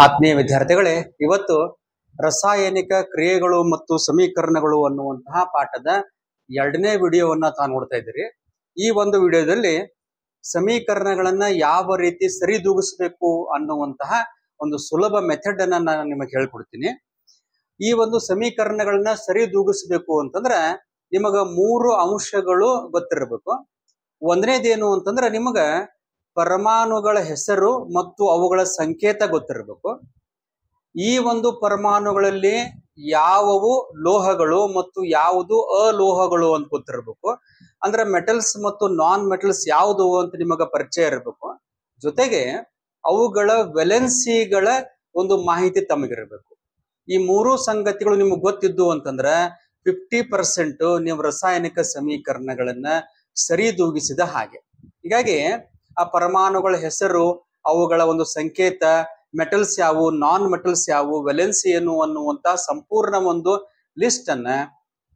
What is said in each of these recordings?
ಆತ್ಮೀಯ ವಿದ್ಯಾರ್ಥಿಗಳೇ, ಇವತ್ತು ರಾಸಾಯನಿಕ ಕ್ರಿಯೆಗಳು ಮತ್ತು ಸಮೀಕರಣಗಳು ಅನ್ನುವಂತಹ ಪಾಠದ 2ನೇ ವಿಡಿಯೋವನ್ನ ತಾವು ನೋಡ್ತಾ ಇದ್ದೀರಿ. ಈ ಒಂದು ವಿಡಿಯೋದಲ್ಲಿ ಸಮೀಕರಣಗಳನ್ನ ಯಾವ ರೀತಿ ಸರಿದೂಗಿಸಬೇಕು ಅನ್ನುವಂತಹ ಒಂದು ಸುಲಭ ಮೆಥಡ್ ಅನ್ನ ನಾನು ನಿಮಗೆ ಹೇಳ್ಕೊಡ್ತೀನಿ. ಈ ಒಂದು ಸಮೀಕರಣಗಳನ್ನ ಸರಿದೂಗಿಸಬೇಕು ಅಂತಂದ್ರೆ ನಿಮಗ 3 ಅಂಶಗಳು ಗೊತ್ತಿರಬೇಕು. ಒಂದನೇದೇನು ಅಂತಂದ್ರೆ ನಿಮಗ ಪರಮಾಣುಗಳ ಹೆಸರು ಮತ್ತು ಅವುಗಳ ಸಂಕೇತ ಗೊತ್ತಿರಬೇಕು. ಈ ಒಂದು ಪರಮಾಣುಗಳಲ್ಲಿ ಯಾವುವು ಲೋಹಗಳು ಮತ್ತು ಯಾವುದು ಅಲೋಹಗಳು ಅಂತ ಗೊತ್ತಿರಬೇಕು. ಅಂದ್ರೆ ಮೆಟಲ್ಸ್ ಮತ್ತು ನಾನ್ ಮೆಟಲ್ಸ್ ಯಾವುದು ಅಂತ ನಿಮಗ ಪರಿಚಯ ಇರಬೇಕು. ಜೊತೆಗೆ ಅವುಗಳ ವೆಲೆನ್ಸಿಗಳ ಒಂದು ಮಾಹಿತಿ ತಮಗಿರಬೇಕು. ಈ 3 ಸಂಗತಿಗಳು ನಿಮಗೆ ಗೊತ್ತಿದ್ದು ಅಂತಂದ್ರೆ 50% ನೀವು ರಾಸಾಯನಿಕ ಸಮೀಕರಣಗಳನ್ನ ಸರಿದೂಗಿಸಿದ ಹಾಗೆ. ಹೀಗಾಗಿ ಆ ಪರಮಾಣುಗಳ ಹೆಸರು, ಅವುಗಳ ಒಂದು ಸಂಕೇತ, ಮೆಟಲ್ಸ್ ಯಾವುವು, ನಾನ್ ಮೆಟಲ್ಸ್ ಯಾವುವು, ವೆಲೆನ್ಸಿ ಏನು ಅನ್ನುವಂತ ಸಂಪೂರ್ಣ ಒಂದು ಲಿಸ್ಟ್ ಅನ್ನ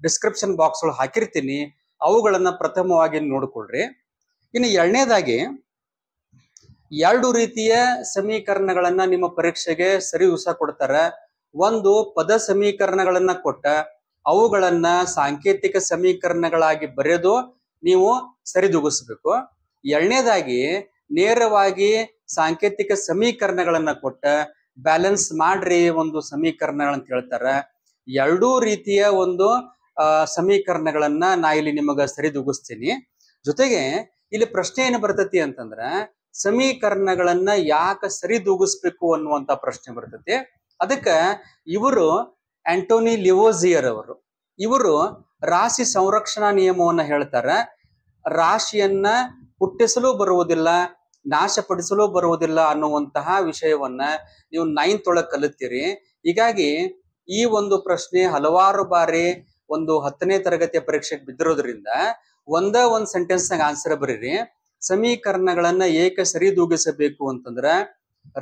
ಡಿಸ್ಕ್ರಿಪ್ಷನ್ ಬಾಕ್ಸ್ ಒಳಗೆ ಹಾಕಿರ್ತೀನಿ. ಅವುಗಳನ್ನ ಪ್ರಥಮವಾಗಿ ನೋಡ್ಕೊಳ್ರಿ. ಇನ್ನು 2ನೇದಾಗಿ 2 ರೀತಿಯ ಸಮೀಕರಣಗಳನ್ನ ನಿಮ್ಮ ಪರೀಕ್ಷೆಗೆ ಸರಿದೂಗಿಸ ಕೊಡ್ತಾರೆ. ಒಂದು ಪದ ಸಮೀಕರಣಗಳನ್ನ ಕೊಟ್ಟ ಅವುಗಳನ್ನ ಸಾಂಕೇತಿಕ ಸಮೀಕರಣಗಳಾಗಿ ಬರೆದು ನೀವು ಸರಿದೂಗಿಸ್ಬೇಕು. 2ನೇದಾಗಿ ನೇರವಾಗಿ ಸಾಂಕೇತಿಕ ಸಮೀಕರಣಗಳನ್ನ ಕೊಟ್ಟ ಬ್ಯಾಲೆನ್ಸ್ ಮಾಡ್ರಿ ಒಂದು ಸಮೀಕರಣಗಳಂತ ಹೇಳ್ತಾರೆ. 2 ರೀತಿಯ ಒಂದು ಸಮೀಕರಣಗಳನ್ನ ನಾ ಇಲ್ಲಿ ನಿಮಗ ಸರಿದೂಗಿಸ್ತೀನಿ. ಜೊತೆಗೆ ಇಲ್ಲಿ ಪ್ರಶ್ನೆ ಏನು ಬರ್ತತಿ ಅಂತಂದ್ರೆ ಸಮೀಕರಣಗಳನ್ನ ಯಾಕೆ ಸರಿದೂಗಿಸ್ಬೇಕು ಅನ್ನುವಂತ ಪ್ರಶ್ನೆ ಬರ್ತತಿ. ಅದಕ್ಕೆ ಇವರು ಆಂಟೋನಿ ಲಿವೋಸಿಯರ್ ಇವರು ರಾಶಿ ಸಂರಕ್ಷಣಾ ನಿಯಮವನ್ನ ಹೇಳ್ತಾರೆ. ರಾಶಿಯನ್ನ ಹುಟ್ಟಿಸಲು ಬರುವುದಿಲ್ಲ, ನಾಶಪಡಿಸಲು ಬರುವುದಿಲ್ಲ ಅನ್ನುವಂತಹ ವಿಷಯವನ್ನ ನೀವು 9th ಒಳಗೆ ಕಲಿತೀರಿ. ಹೀಗಾಗಿ ಈ ಒಂದು ಪ್ರಶ್ನೆ ಹಲವಾರು ಬಾರಿ ಒಂದು 10ನೇ ತರಗತಿಯ ಪರೀಕ್ಷೆಗೆ ಬಿದ್ದಿರೋದ್ರಿಂದ ಒಂದೇ ಒಂದು ಸೆಂಟೆನ್ಸ್ನಾಗ ಆನ್ಸರ್ ಬರೀರಿ. ಸಮೀಕರಣಗಳನ್ನ ಏಕೆ ಸರಿದೂಗಿಸಬೇಕು ಅಂತಂದ್ರ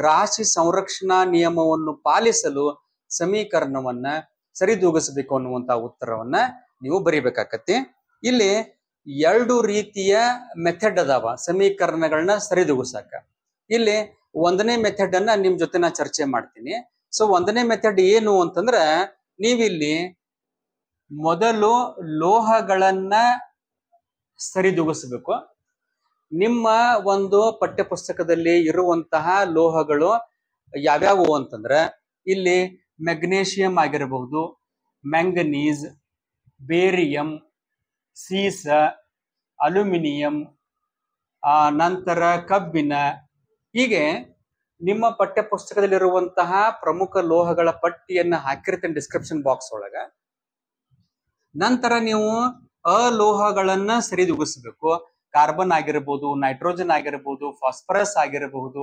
ರಾಶಿ ಸಂರಕ್ಷಣಾ ನಿಯಮವನ್ನು ಪಾಲಿಸಲು ಸಮೀಕರಣವನ್ನ ಸರಿದೂಗಿಸಬೇಕು ಅನ್ನುವಂತ ಉತ್ತರವನ್ನ ನೀವು ಬರಿಬೇಕಾಗತ್ತೆ. ಇಲ್ಲಿ 2 ರೀತಿಯ ಮೆಥಡ್ ಅದಾವ ಸಮೀಕರಣಗಳನ್ನ ಸರಿದೂಗಿಸಾಕ. ಇಲ್ಲಿ 1ನೇ ಮೆಥಡ್ ಅನ್ನ ನಿಮ್ ಜೊತೆ ನಾ ಚರ್ಚೆ ಮಾಡ್ತೀನಿ. ಸೊ 1ನೇ ಮೆಥಡ್ ಏನು ಅಂತಂದ್ರೆ ನೀವಿಲ್ಲಿ ಮೊದಲು ಲೋಹಗಳನ್ನ ಸರಿದೂಗಿಸಬೇಕು. ನಿಮ್ಮ ಒಂದು ಪಠ್ಯ ಪುಸ್ತಕದಲ್ಲಿ ಇರುವಂತಹ ಲೋಹಗಳು ಯಾವ್ಯಾವು ಅಂತಂದ್ರೆ ಇಲ್ಲಿ ಮೆಗ್ನೇಷಿಯಂ ಆಗಿರಬಹುದು, ಮ್ಯಾಂಗನೀಸ್, ಬೇರಿಯಂ, ಸೀಸ, ಅಲ್ಯೂಮಿನಿಯಂ, ನಂತರ ಕಬ್ಬಿಣ, ಹೀಗೆ ನಿಮ್ಮ ಪಠ್ಯ ಪುಸ್ತಕದಲ್ಲಿರುವಂತಹ ಪ್ರಮುಖ ಲೋಹಗಳ ಪಟ್ಟಿಯನ್ನ ಹಾಕಿರ್ತೇನೆ ಡಿಸ್ಕ್ರಿಪ್ಷನ್ ಬಾಕ್ಸ್ ಒಳಗ. ನಂತರ ನೀವು ಅಲೋಹಗಳನ್ನ ಸರಿದೂಗಿಸಬೇಕು. ಕಾರ್ಬನ್ ಆಗಿರಬಹುದು, ನೈಟ್ರೋಜನ್ ಆಗಿರಬಹುದು, ಫಾಸ್ಫರಸ್ ಆಗಿರಬಹುದು,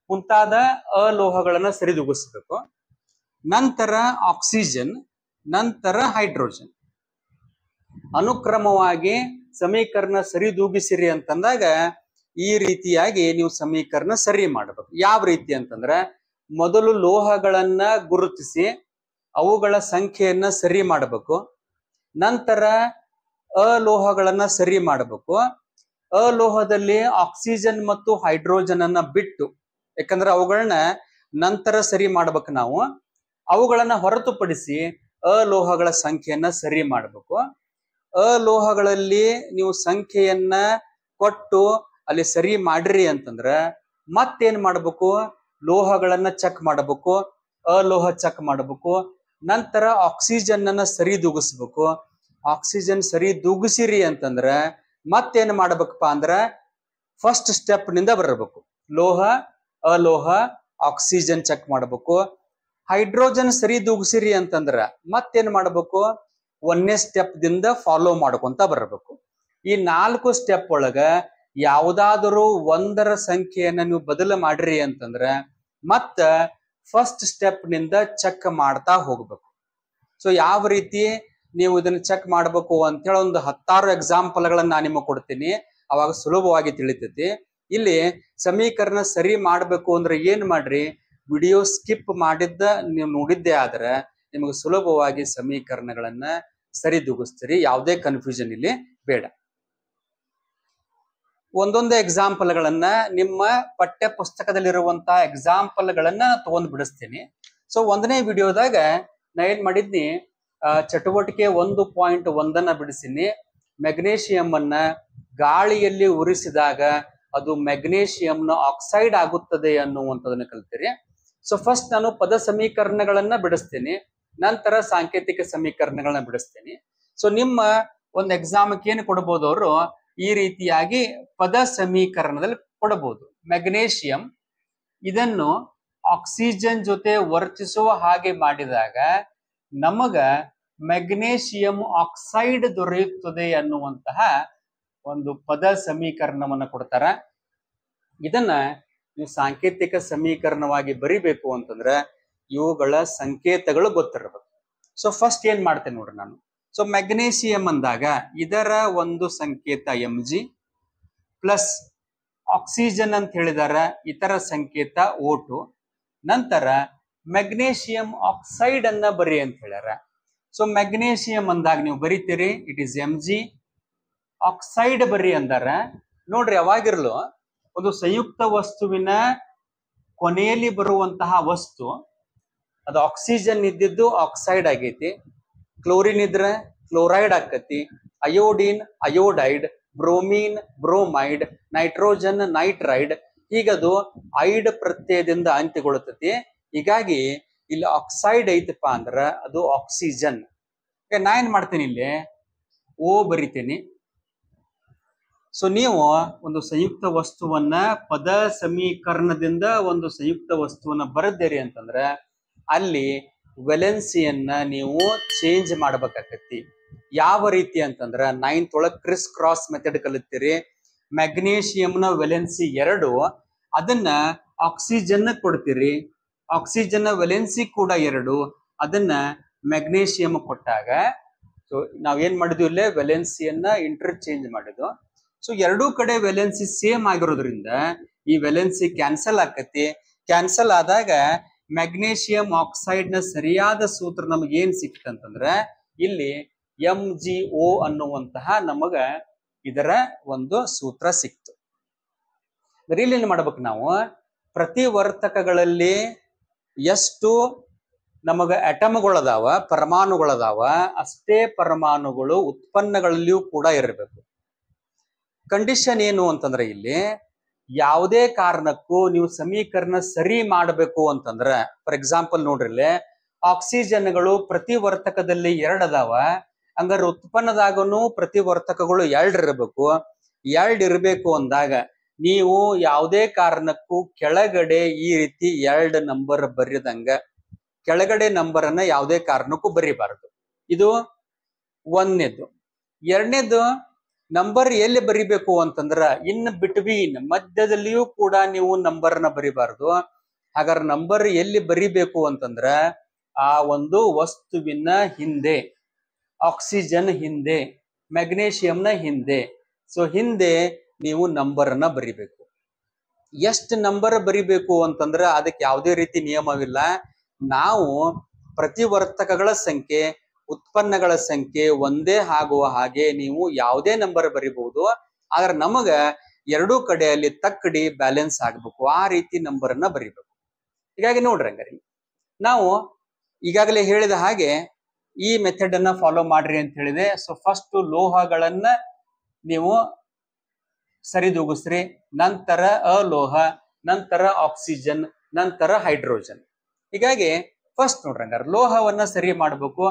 ಮುಂತಾದ ಅಲೋಹಗಳನ್ನ ಸರಿದೂಗಿಸಬೇಕು. ನಂತರ ಆಕ್ಸಿಜನ್, ನಂತರ ಹೈಡ್ರೋಜನ್. ಅನುಕ್ರಮವಾಗಿ ಸಮೀಕರಣ ಸರಿದೂಗಿಸಿರಿ ಅಂತಂದಾಗ ಈ ರೀತಿಯಾಗಿ ನೀವು ಸಮೀಕರಣ ಸರಿ ಮಾಡಬೇಕು. ಯಾವ ರೀತಿ ಅಂತಂದ್ರೆ ಮೊದಲು ಲೋಹಗಳನ್ನ ಗುರುತಿಸಿ ಅವುಗಳ ಸಂಖ್ಯೆಯನ್ನ ಸರಿ ಮಾಡಬೇಕು. ನಂತರ ಅಲೋಹಗಳನ್ನ ಸರಿ ಮಾಡಬೇಕು. ಅಲೋಹದಲ್ಲಿ ಆಕ್ಸಿಜನ್ ಮತ್ತು ಹೈಡ್ರೋಜನ್ ಅನ್ನ ಬಿಟ್ಟು, ಯಾಕಂದ್ರೆ ಅವುಗಳನ್ನ ನಂತರ ಸರಿ ಮಾಡ್ಬೇಕು ನಾವು. ಅವುಗಳನ್ನ ಹೊರತುಪಡಿಸಿ ಅಲೋಹಗಳ ಸಂಖ್ಯೆಯನ್ನ ಸರಿ ಮಾಡಬೇಕು. ಅಲೋಹಗಳಲ್ಲಿ ನೀವು ಸಂಖ್ಯೆಯನ್ನ ಕೊಟ್ಟು ಅಲ್ಲಿ ಸರಿ ಮಾಡ್ರಿ ಅಂತಂದ್ರ ಮತ್ತೇನ್ ಮಾಡ್ಬೇಕು, ಲೋಹಗಳನ್ನ ಚೆಕ್ ಮಾಡಬೇಕು, ಅಲೋಹ ಚೆಕ್ ಮಾಡಬೇಕು. ನಂತರ ಆಕ್ಸಿಜನ್ ಅನ್ನ ಸರಿದೂಗಿಸ್ಬೇಕು. ಆಕ್ಸಿಜನ್ ಸರಿದೂಗಿಸಿರಿ ಅಂತಂದ್ರ ಮತ್ತೇನ್ ಮಾಡ್ಬೇಕಪ್ಪ ಅಂದ್ರ ಫಸ್ಟ್ ಸ್ಟೆಪ್ ನಿಂದ ಬರಬೇಕು. ಲೋಹ, ಅಲೋಹ, ಆಕ್ಸಿಜನ್ ಚೆಕ್ ಮಾಡಬೇಕು. ಹೈಡ್ರೋಜನ್ ಸರಿದೂಗಿಸಿರಿ ಅಂತಂದ್ರ ಮತ್ತೇನ್ ಮಾಡ್ಬೇಕು, 1ನೇ ಸ್ಟೆಪ್ ದಿಂದ ಫಾಲೋ ಮಾಡ್ಕೊಂತ ಬರಬೇಕು. ಈ 4 ಸ್ಟೆಪ್ ಒಳಗ ಯಾವುದಾದರೂ ಒಂದರ ಸಂಖ್ಯೆಯನ್ನ ನೀವು ಬದಲು ಮಾಡ್ರಿ ಅಂತಂದ್ರ ಮತ್ತ ಫಸ್ಟ್ ಸ್ಟೆಪ್ ನಿಂದ ಚೆಕ್ ಮಾಡ್ತಾ ಹೋಗ್ಬೇಕು. ಸೊ ಯಾವ ರೀತಿ ನೀವು ಇದನ್ನ ಚೆಕ್ ಮಾಡ್ಬೇಕು ಅಂತ ಹೇಳಿ ಒಂದು 10 ಎಕ್ಸಾಂಪಲ್ಗಳನ್ನ ನಾನು ನಿಮಗೆ ಕೊಡ್ತೀನಿ. ಅವಾಗ ಸುಲಭವಾಗಿ ತಿಳಿತೈತಿ. ಇಲ್ಲಿ ಸಮೀಕರಣ ಸರಿ ಮಾಡ್ಬೇಕು ಅಂದ್ರೆ ಏನ್ ಮಾಡ್ರಿ, ವಿಡಿಯೋ ಸ್ಕಿಪ್ ಮಾಡಿದ್ದ ನೀವು ನೋಡಿದ್ದೇ ಆದ್ರೆ ನಿಮಗೆ ಸುಲಭವಾಗಿ ಸಮೀಕರಣಗಳನ್ನ ಸರಿದೂಗಿಸ್ತೀರಿ. ಯಾವುದೇ ಕನ್ಫ್ಯೂಷನ್ ಇಲ್ಲಿ ಬೇಡ. ಒಂದೊಂದೇ ಎಕ್ಸಾಂಪಲ್ಗಳನ್ನ ನಿಮ್ಮ ಪಠ್ಯ ಪುಸ್ತಕದಲ್ಲಿರುವಂತಹ ಎಕ್ಸಾಂಪಲ್ಗಳನ್ನ ತಗೊಂಡ್ ಬಿಡಿಸ್ತೀನಿ. ಸೊ 1ನೇ ವಿಡಿಯೋದಾಗ ನಾ ಏನ್ ಮಾಡಿದ್ನಿ, ಚಟುವಟಿಕೆ 1.1 ಬಿಡಿಸಿನಿ. ಮೆಗ್ನೇಷಿಯಂ ಅನ್ನ ಗಾಳಿಯಲ್ಲಿ ಉರಿಸಿದಾಗ ಅದು ಮೆಗ್ನೇಷಿಯಂನ ಆಕ್ಸೈಡ್ ಆಗುತ್ತದೆ ಅನ್ನುವಂಥದನ್ನ ಕಲ್ತೀರಿ. ಸೊ ಫಸ್ಟ್ ನಾನು ಪದ ಸಮೀಕರಣಗಳನ್ನ ಬಿಡಿಸ್ತೀನಿ, ನಂತರ ಸಾಂಕೇತಿಕ ಸಮೀಕರಣಗಳನ್ನ ಬಿಡಿಸ್ತೀನಿ. ಸೊ ನಿಮ್ಮ ಒಂದು ಎಕ್ಸಾಮ್ಗೆ ಏನು ಕೊಡಬಹುದು, ಅವರು ಈ ರೀತಿಯಾಗಿ ಪದ ಸಮೀಕರಣದಲ್ಲಿ ಕೊಡಬಹುದು. ಮೆಗ್ನೇಷಿಯಂ ಇದನ್ನು ಆಕ್ಸಿಜನ್ ಜೊತೆ ವರ್ತಿಸುವ ಹಾಗೆ ಮಾಡಿದಾಗ ನಮಗ ಮೆಗ್ನೇಷಿಯಂ ಆಕ್ಸೈಡ್ ದೊರೆಯುತ್ತದೆ ಅನ್ನುವಂತಹ ಒಂದು ಪದ ಸಮೀಕರಣವನ್ನ ಕೊಡ್ತಾರ. ಇದನ್ನ ನೀವು ಸಾಂಕೇತಿಕ ಸಮೀಕರಣವಾಗಿ ಬರಿಬೇಕು ಅಂತಂದ್ರೆ ಇವುಗಳ ಸಂಕೇತಗಳು ಗೊತ್ತಿರಬೇಕು. ಸೊ ಫಸ್ಟ್ ಏನ್ ಮಾಡ್ತೇನೆ ನೋಡ್ರಿ ನಾನು. ಸೊ ಮೆಗ್ನೇಷಿಯಂ ಅಂದಾಗ ಇದರ ಒಂದು ಸಂಕೇತ Mg ಪ್ಲಸ್ ಆಕ್ಸಿಜನ್ ಅಂತ ಹೇಳಿದಾರ, ಇತರ ಸಂಕೇತ O2. ನಂತರ ಮೆಗ್ನೇಷಿಯಂ ಆಕ್ಸೈಡ್ ಅನ್ನ ಬರಿ ಅಂತ ಹೇಳ್ಯಾರ. ಸೊ ಮೆಗ್ನೇಷಿಯಂ ಅಂದಾಗ ನೀವು ಬರೀತೀರಿ ಇಟ್ ಈಸ್ Mg, ಆಕ್ಸೈಡ್ ಬರಿ ಅಂದಾರ. ನೋಡ್ರಿ, ಯಾವಾಗಿರ್ಲು ಒಂದು ಸಂಯುಕ್ತ ವಸ್ತುವಿನ ಕೊನೆಯಲ್ಲಿ ಬರುವಂತಹ ವಸ್ತು ಅದು ಆಕ್ಸಿಜನ್ ಇದ್ದಿದ್ದು ಆಕ್ಸೈಡ್ ಆಗೈತಿ, ಕ್ಲೋರಿನ್ ಇದ್ರೆ ಕ್ಲೋರೈಡ್ ಆಕತಿ, iodine iodide, bromine bromide, nitrogen nitride, ಹೀಗದು ಐಡ್ ಪ್ರತ್ಯಯದಿಂದ ಅಂತ್ಯಗೊಳ್ಳುತ್ತದೆ. ಹೀಗಾಗಿ ಇಲ್ಲಿ ಆಕ್ಸೈಡ್ ಐತಪ್ಪ ಅಂದ್ರ ಅದು ಆಕ್ಸಿಜನ್. ನಾ ಏನ್ ಮಾಡ್ತೀನಿ, ಇಲ್ಲಿ ಓ ಬರಿತೀನಿ. ಸೊ ನೀವು ಒಂದು ಸಂಯುಕ್ತ ವಸ್ತುವನ್ನ ಪದ ಸಮೀಕರಣದಿಂದ ಒಂದು ಸಂಯುಕ್ತ ವಸ್ತುವನ್ನ ಬರದ್ದೀರಿ ಅಂತಂದ್ರೆ ಅಲ್ಲಿ ವೆಲೆನ್ಸಿಯನ್ನ ನೀವು ಚೇಂಜ್ ಮಾಡ್ಬೇಕಾಗತ್ತಿ. ಯಾವ ರೀತಿ ಅಂತಂದ್ರ 9th ಒಳಗ್ ಕ್ರಿಸ್ ಕ್ರಾಸ್ ಮೆಥಡ್ ಕಲಿತೀರಿ. ಮೆಗ್ನೇಷಿಯಂನ ವೆಲೆನ್ಸಿ 2, ಅದನ್ನ ಆಕ್ಸಿಜನ್ ಕೊಡ್ತೀರಿ. ಆಕ್ಸಿಜನ್ ವೆಲೆನ್ಸಿ ಕೂಡ 2, ಅದನ್ನ ಮೆಗ್ನೇಷಿಯಂ ಕೊಟ್ಟಾಗ ಸೊ ನಾವೇನ್ ಮಾಡಿದ್ವಿ, ಇಲ್ಲೇ ವೆಲೆನ್ಸಿಯನ್ನ ಇಂಟರ್ಚೇಂಜ್ ಮಾಡಿದ್ವು. ಸೊ ಎರಡೂ ಕಡೆ ವೆಲೆನ್ಸಿ ಸೇಮ್ ಆಗಿರೋದ್ರಿಂದ ಈ ವೆಲೆನ್ಸಿ ಕ್ಯಾನ್ಸಲ್ ಆಕತಿ. ಕ್ಯಾನ್ಸಲ್ ಆದಾಗ ಮೆಗ್ನೇಷಿಯಂ ಆಕ್ಸೈಡ್ ನ ಸರಿಯಾದ ಸೂತ್ರ ನಮಗೆ ಏನ್ ಸಿಕ್ತಂತಂದ್ರೆ ಇಲ್ಲಿ MgO ಅನ್ನುವಂತಹ ನಮಗ ಇದರ ಒಂದು ಸೂತ್ರ ಸಿಕ್ತು. ಇಲ್ಲಿ ಏನ್ ಮಾಡ್ಬೇಕು ನಾವು, ಪ್ರತಿವರ್ತಕಗಳಲ್ಲಿ ಎಷ್ಟು ನಮಗ ಅಟಮ್ಗಳದಾವ, ಪರಮಾಣುಗಳದಾವ, ಅಷ್ಟೇ ಪರಮಾಣುಗಳು ಉತ್ಪನ್ನಗಳಲ್ಲಿಯೂ ಕೂಡ ಇರಬೇಕು. ಕಂಡೀಷನ್ ಏನು ಅಂತಂದ್ರೆ ಇಲ್ಲಿ ಯಾವುದೇ ಕಾರಣಕ್ಕೂ ನೀವು ಸಮೀಕರಣ ಸರಿ ಮಾಡಬೇಕು ಅಂತಂದ್ರ, ಫಾರ್ ಎಕ್ಸಾಂಪಲ್ ನೋಡ್ರಿ, ಇಲ್ಲಿ ಆಕ್ಸಿಜನ್ಗಳು ಪ್ರತಿವರ್ತಕದಲ್ಲಿ 2 ಅದಾವ, ಹಂಗಾರೆ ಉತ್ಪನ್ನದಾಗನು ಪ್ರತಿವರ್ತಕಗಳು 2 ಇರಬೇಕು. 2 ಇರಬೇಕು ಅಂದಾಗ ನೀವು ಯಾವುದೇ ಕಾರಣಕ್ಕೂ ಕೆಳಗಡೆ ಈ ರೀತಿ 2 ನಂಬರ್ ಬರೆದಂಗ ಕೆಳಗಡೆ ನಂಬರ್ ಅನ್ನ ಯಾವುದೇ ಕಾರಣಕ್ಕೂ ಬರಿಬಾರದು. ಇದು 1ನೇದು. 2ನೇದು ನಂಬರ್ ಎಲ್ಲಿ ಬರಿಬೇಕು ಅಂತಂದ್ರ ಇನ್ ಬಿಟ್ವೀನ್, ಮಧ್ಯದಲ್ಲಿಯೂ ಕೂಡ ನೀವು ನಂಬರ್ನ ಬರಿಬಾರ್ದು. ಹಾಗಾದ್ರೆ ನಂಬರ್ ಎಲ್ಲಿ ಬರಿಬೇಕು ಅಂತಂದ್ರ ಆ ಒಂದು ವಸ್ತುವಿನ ಹಿಂದೆ, ಆಕ್ಸಿಜನ್ ಹಿಂದೆ, ಮೆಗ್ನೇಷಿಯಂನ ಹಿಂದೆ. ಸೊ ಹಿಂದೆ ನೀವು ನಂಬರ್ ಅನ್ನ ಬರಿಬೇಕು. ಎಷ್ಟು ನಂಬರ್ ಬರಿಬೇಕು ಅಂತಂದ್ರ ಅದಕ್ಕೆ ಯಾವುದೇ ರೀತಿ ನಿಯಮವಿಲ್ಲ. ನಾವು ಪ್ರತಿವರ್ತಕಗಳ ಸಂಖ್ಯೆ, ಉತ್ಪನ್ನಗಳ ಸಂಖ್ಯೆ ಒಂದೇ ಆಗುವ ಹಾಗೆ ನೀವು ಯಾವುದೇ ನಂಬರ್ ಬರಿಬಹುದು. ಆದ್ರೆ ನಮಗ ಎರಡೂ ಕಡೆಯಲ್ಲಿ ತಕ್ಕಡಿ ಬ್ಯಾಲೆನ್ಸ್ ಆಗ್ಬೇಕು, ಆ ರೀತಿ ನಂಬರ್ ಅನ್ನ ಬರಿಬೇಕು. ಹೀಗಾಗಿ ನೋಡ್ರಿ, ಹಂಗಾರಿ ನಾವು ಈಗಾಗಲೇ ಹೇಳಿದ ಹಾಗೆ ಈ ಮೆಥಡ್ ಅನ್ನ ಫಾಲೋ ಮಾಡ್ರಿ ಅಂತ ಹೇಳಿದೆ. ಸೊ ಫಸ್ಟ್ ಲೋಹಗಳನ್ನ ನೀವು ಸರಿದೂಗಿಸ್ರಿ, ನಂತರ ಅಲೋಹ, ನಂತರ ಆಕ್ಸಿಜನ್, ನಂತರ ಹೈಡ್ರೋಜನ್. ಹೀಗಾಗಿ ಫಸ್ಟ್ ನೋಡ್ರಿ, ಹಂಗಾರೆ ಲೋಹವನ್ನ ಸರಿ ಮಾಡ್ಬೇಕು.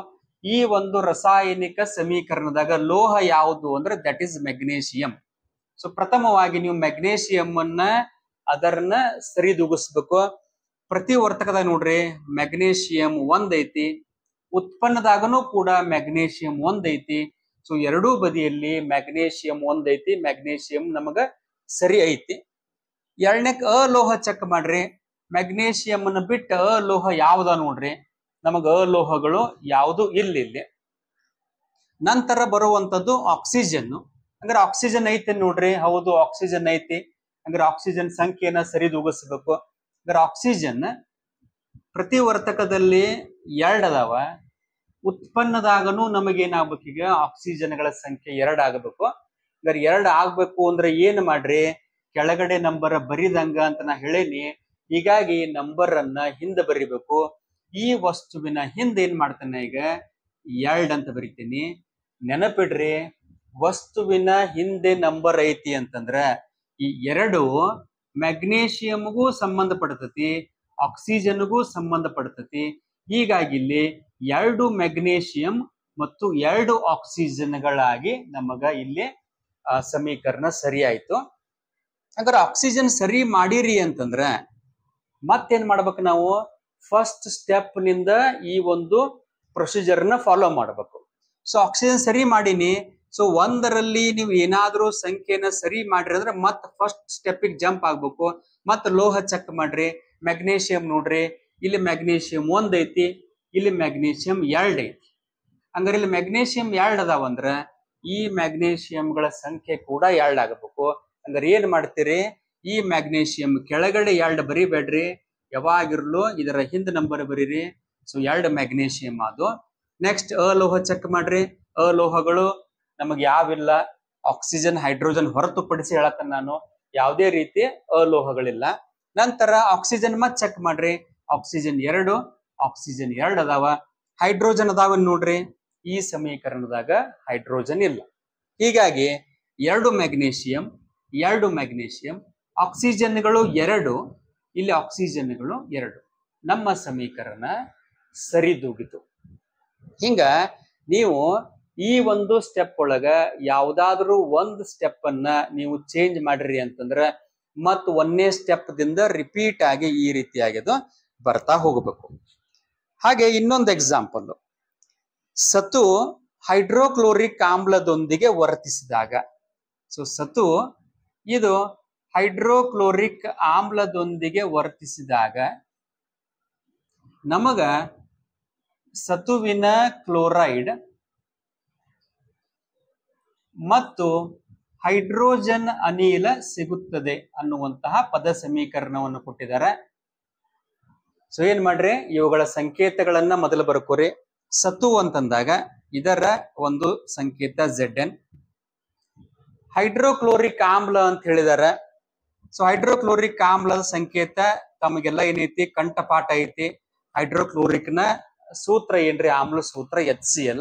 ಈ ಒಂದು ರಾಸಾಯನಿಕ ಸಮೀಕರಣದಾಗ ಲೋಹ ಯಾವುದು ಅಂದ್ರೆ ದಟ್ ಈಸ್ ಮೆಗ್ನೇಷಿಯಂ. ಸೊ ಪ್ರಥಮವಾಗಿ ನೀವು ಮೆಗ್ನೇಷಿಯಂ ಅನ್ನ ಅದನ್ನ ಸರಿದೂಗಿಸ್ಬೇಕು. ಪ್ರತಿವರ್ತಕದಾಗ ನೋಡ್ರಿ ಮೆಗ್ನೇಷಿಯಂ 1 ಐತಿ, ಉತ್ಪನ್ನದಾಗನು ಕೂಡ ಮೆಗ್ನೇಷಿಯಂ 1 ಐತಿ. ಸೊ ಎರಡೂ ಬದಿಯಲ್ಲಿ ಮೆಗ್ನೇಷಿಯಂ 1 ಐತಿ, ಮೆಗ್ನೇಷಿಯಂ ನಮಗ ಸರಿ ಐತಿ. 2ನೇಕ್ ಅಲೋಹ ಚೆಕ್ ಮಾಡ್ರಿ. ಮೆಗ್ನೇಷಿಯಂ ಅನ್ನ ಬಿಟ್ಟು ಅಲೋಹ ಯಾವ್ದ ನೋಡ್ರಿ, ನಮಗ ಅಲೋಹಗಳು ಯಾವುದು ಇಲ್ಲಿ. ನಂತರ ಬರುವಂತದ್ದು ಆಕ್ಸಿಜನ್. ಅಂದ್ರೆ ಆಕ್ಸಿಜನ್ ಐತಿ ನೋಡ್ರಿ, ಹೌದು ಆಕ್ಸಿಜನ್ ಐತಿ. ಅಂದ್ರೆ ಆಕ್ಸಿಜನ್ ಸಂಖ್ಯೆಯನ್ನ ಸರಿದೂಗಿಸ್ಬೇಕು. ಅಂದ್ರೆ ಆಕ್ಸಿಜನ್ ಪ್ರತಿವರ್ತಕದಲ್ಲಿ 2 ಅದಾವ, ಉತ್ಪನ್ನದಾಗನು ನಮಗೇನಾಗ್ಬೇಕು, ಈಗ ಆಕ್ಸಿಜನ್ಗಳ ಸಂಖ್ಯೆ 2 ಆಗಬೇಕು. ಎರಡು ಆಗ್ಬೇಕು ಅಂದ್ರೆ ಏನ್ ಮಾಡ್ರಿ, ಕೆಳಗಡೆ ನಂಬರ್ ಬರಿದಂಗ ಅಂತ ನಾ ಹೇಳೇನಿ. ಹೀಗಾಗಿ ನಂಬರ್ ಅನ್ನ ಹಿಂದೆ ಬರಿಬೇಕು. ಈ ವಸ್ತುವಿನ ಹಿಂದೆ ಏನ್ ಮಾಡ್ತಾನೆ, ಈಗ 2 ಅಂತ ಬರಿತೀನಿ. ನೆನಪಿಡ್ರಿ, ವಸ್ತುವಿನ ಹಿಂದೆ ನಂಬರ್ ಐತಿ ಅಂತಂದ್ರ ಈ 2 ಮ್ಯಾಗ್ನೇಷಿಯಂಗೂ ಸಂಬಂಧಪಡ್ತತಿ, ಆಕ್ಸಿಜನ್ಗೂ ಸಂಬಂಧಪಡ್ತತಿ. ಹೀಗಾಗಿ ಇಲ್ಲಿ 2 ಮ್ಯಾಗ್ನೇಷಿಯಂ ಮತ್ತು 2 ಆಕ್ಸಿಜನ್ಗಳಾಗಿ ನಮಗ ಇಲ್ಲಿ ಸಮೀಕರಣ ಸರಿ ಆಯ್ತು. ಹಾಗಾದ್ರೆ ಆಕ್ಸಿಜನ್ ಸರಿ ಮಾಡಿರಿ ಅಂತಂದ್ರ ಮತ್ತೇನ್ ಮಾಡ್ಬೇಕು, ನಾವು ಫಸ್ಟ್ ಸ್ಟೆಪ್ ನಿಂದ ಈ ಒಂದು ಪ್ರೊಸೀಜರ್ ನ ಫಾಲೋ ಮಾಡ್ಬೇಕು. ಸೊ ಆಕ್ಸಿಜನ್ ಸರಿ ಮಾಡೀನಿ. ಸೊ 1ರಲ್ಲಿ ನೀವು ಏನಾದ್ರೂ ಸಂಖ್ಯೆನ ಸರಿ ಮಾಡ್ರಿ ಅಂದ್ರೆ ಮತ್ ಫಸ್ಟ್ ಸ್ಟೆಪ್ ಜಂಪ್ ಆಗ್ಬೇಕು. ಮತ್ ಲೋಹ ಚೆಕ್ ಮಾಡ್ರಿ. ಮ್ಯಾಗ್ನೇಷಿಯಂ ನೋಡ್ರಿ, ಇಲ್ಲಿ ಮ್ಯಾಗ್ನೇಷಿಯಂ 1 ಐತಿ, ಇಲ್ಲಿ ಮ್ಯಾಗ್ನೇಷಿಯಂ 2 ಐತಿ. ಹಂಗಾರೆ ಇಲ್ಲಿ ಮ್ಯಾಗ್ನೇಷಿಯಂ 2 ಅದಾವಂದ್ರ ಈ ಮ್ಯಾಗ್ನೇಷಿಯಂಗಳ ಸಂಖ್ಯೆ ಕೂಡ 2 ಆಗಬೇಕು. ಹಂಗಾರೆ ಏನ್ ಮಾಡ್ತೀರಿ, ಈ ಮ್ಯಾಗ್ನೇಷಿಯಂ ಕೆಳಗಡೆ 2 ಬರಿಬೇಡ್ರಿ, ಯಾವಾಗಿರ್ಲು ಇದರ ಹಿಂದ್ ನಂಬರ್ ಬರೀರಿ. ಸೊ 2 ಮ್ಯಾಗ್ನೇಷಿಯಂ ಅದು. ನೆಕ್ಸ್ಟ್ ಅಲೋಹ ಚೆಕ್ ಮಾಡ್ರಿ. ಅಲೋಹಗಳು ನಮಗೆ ಯಾವಿಲ್ಲ, ಆಕ್ಸಿಜನ್ ಹೈಡ್ರೋಜನ್ ಹೊರತುಪಡಿಸಿ ಹೇಳತ್ತೇನೆ ನಾನು, ಯಾವುದೇ ರೀತಿ ಅಲೋಹಗಳಿಲ್ಲ. ನಂತರ ಆಕ್ಸಿಜನ್ ಮತ್ ಚೆಕ್ ಮಾಡ್ರಿ. ಆಕ್ಸಿಜನ್ 2 ಅದಾವ, ಹೈಡ್ರೋಜನ್ ಅದಾವ ನೋಡ್ರಿ. ಈ ಸಮೀಕರಣದಾಗ ಹೈಡ್ರೋಜನ್ ಇಲ್ಲ. ಹೀಗಾಗಿ 2 ಮ್ಯಾಗ್ನೇಷಿಯಂ, ಆಕ್ಸಿಜನ್ಗಳು 2, ಇಲ್ಲಿ ಆಕ್ಸಿಜನ್ಗಳು 2. ನಮ್ಮ ಸಮೀಕರಣ ಸರಿದೂಗಿತು. ಹಿಂಗ ನೀವು ಈ ಒಂದು ಸ್ಟೆಪ್ ಒಳಗ ಯಾವ್ದಾದ್ರೂ ಒಂದು ಸ್ಟೆಪ್ ಅನ್ನ ನೀವು ಚೇಂಜ್ ಮಾಡ್ರಿ ಅಂತಂದ್ರ ಮತ್ 1ನೇ ಸ್ಟೆಪ್ ದಿಂದ ರಿಪೀಟ್ ಆಗಿ ಈ ರೀತಿಯಾಗಿ ಅದು ಬರ್ತಾ ಹೋಗಬೇಕು. ಹಾಗೆ ಇನ್ನೊಂದು ಎಕ್ಸಾಂಪಲ್, ಸತು ಹೈಡ್ರೋಕ್ಲೋರಿಕ್ ಆಮ್ಲದೊಂದಿಗೆ ವರ್ತಿಸಿದಾಗ. ಸೊ ಸತು ಇದು ಹೈಡ್ರೋಕ್ಲೋರಿಕ್ ಆಮ್ಲದೊಂದಿಗೆ ವರ್ತಿಸಿದಾಗ ನಮಗ ಸತುವಿನ ಕ್ಲೋರೈಡ್ ಮತ್ತು ಹೈಡ್ರೋಜನ್ ಅನಿಲ ಸಿಗುತ್ತದೆ ಅನ್ನುವಂತಹ ಪದ ಸಮೀಕರಣವನ್ನು ಕೊಟ್ಟಿದ್ದಾರೆ. ಸೊ ಏನ್ ಮಾಡ್ರಿ, ಇವುಗಳ ಸಂಕೇತಗಳನ್ನ ಮೊದಲು ಬರ್ಕೋರಿ. ಸತು ಅಂತಂದಾಗ ಇದರ ಒಂದು ಸಂಕೇತ Zn. ಹೈಡ್ರೋಕ್ಲೋರಿಕ್ ಆಮ್ಲ ಅಂತ ಹೇಳಿದಾರೆ. ಸೊ ಹೈಡ್ರೋಕ್ಲೋರಿಕ್ ಆಮ್ಲದ ಸಂಕೇತ ತಮಗೆಲ್ಲ ಏನೈತಿ, ಕಂಠಪಾಠ ಐತಿ. ಹೈಡ್ರೋಕ್ಲೋರಿಕ್ ನ ಸೂತ್ರ ಏನ್ರಿ, ಆಮ್ಲ ಸೂತ್ರ HCl.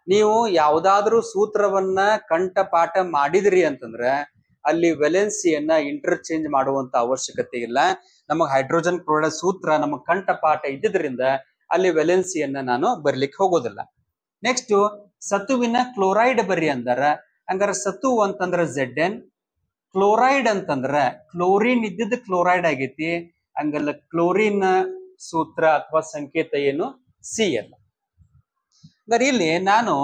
ನೀವು ಯಾವ್ದಾದ್ರೂ ಸೂತ್ರವನ್ನ ಕಂಠಪಾಠ ಮಾಡಿದ್ರಿ ಅಂತಂದ್ರ ಅಲ್ಲಿ ವೆಲೆನ್ಸಿಯನ್ನ ಇಂಟರ್ಚೇಂಜ್ ಮಾಡುವಂತ ಅವಶ್ಯಕತೆ ಇಲ್ಲ. ನಮಗ್ ಹೈಡ್ರೋಜನ್ ಕ್ಲೋರೈಡ್ ಸೂತ್ರ ನಮಗ್ ಕಂಠಪಾಠ ಇದ್ದಿದ್ರಿಂದ ಅಲ್ಲಿ ವೆಲೆನ್ಸಿಯನ್ನ ನಾನು ಬರ್ಲಿಕ್ಕೆ ಹೋಗೋದಿಲ್ಲ. ನೆಕ್ಸ್ಟ್ ಸತುವಿನ ಕ್ಲೋರೈಡ್ ಬರ್ರಿ ಅಂದಾರ. ಹಂಗಾರ ಸತು ಅಂತಂದ್ರ Zn, ಕ್ಲೋರೈಡ್ ಅಂತಂದ್ರ ಕ್ಲೋರಿನ್ ಇದ್ದಿದ್ದು ಕ್ಲೋರೈಡ್ ಆಗೈತಿ. ಹಂಗಲ್ಲ ಕ್ಲೋರಿನ್ ಸೂತ್ರ ಅಥವಾ ಸಂಕೇತ ಏನು, Cl. ಅಂದ್ರೆ ಇಲ್ಲಿ ನಾನು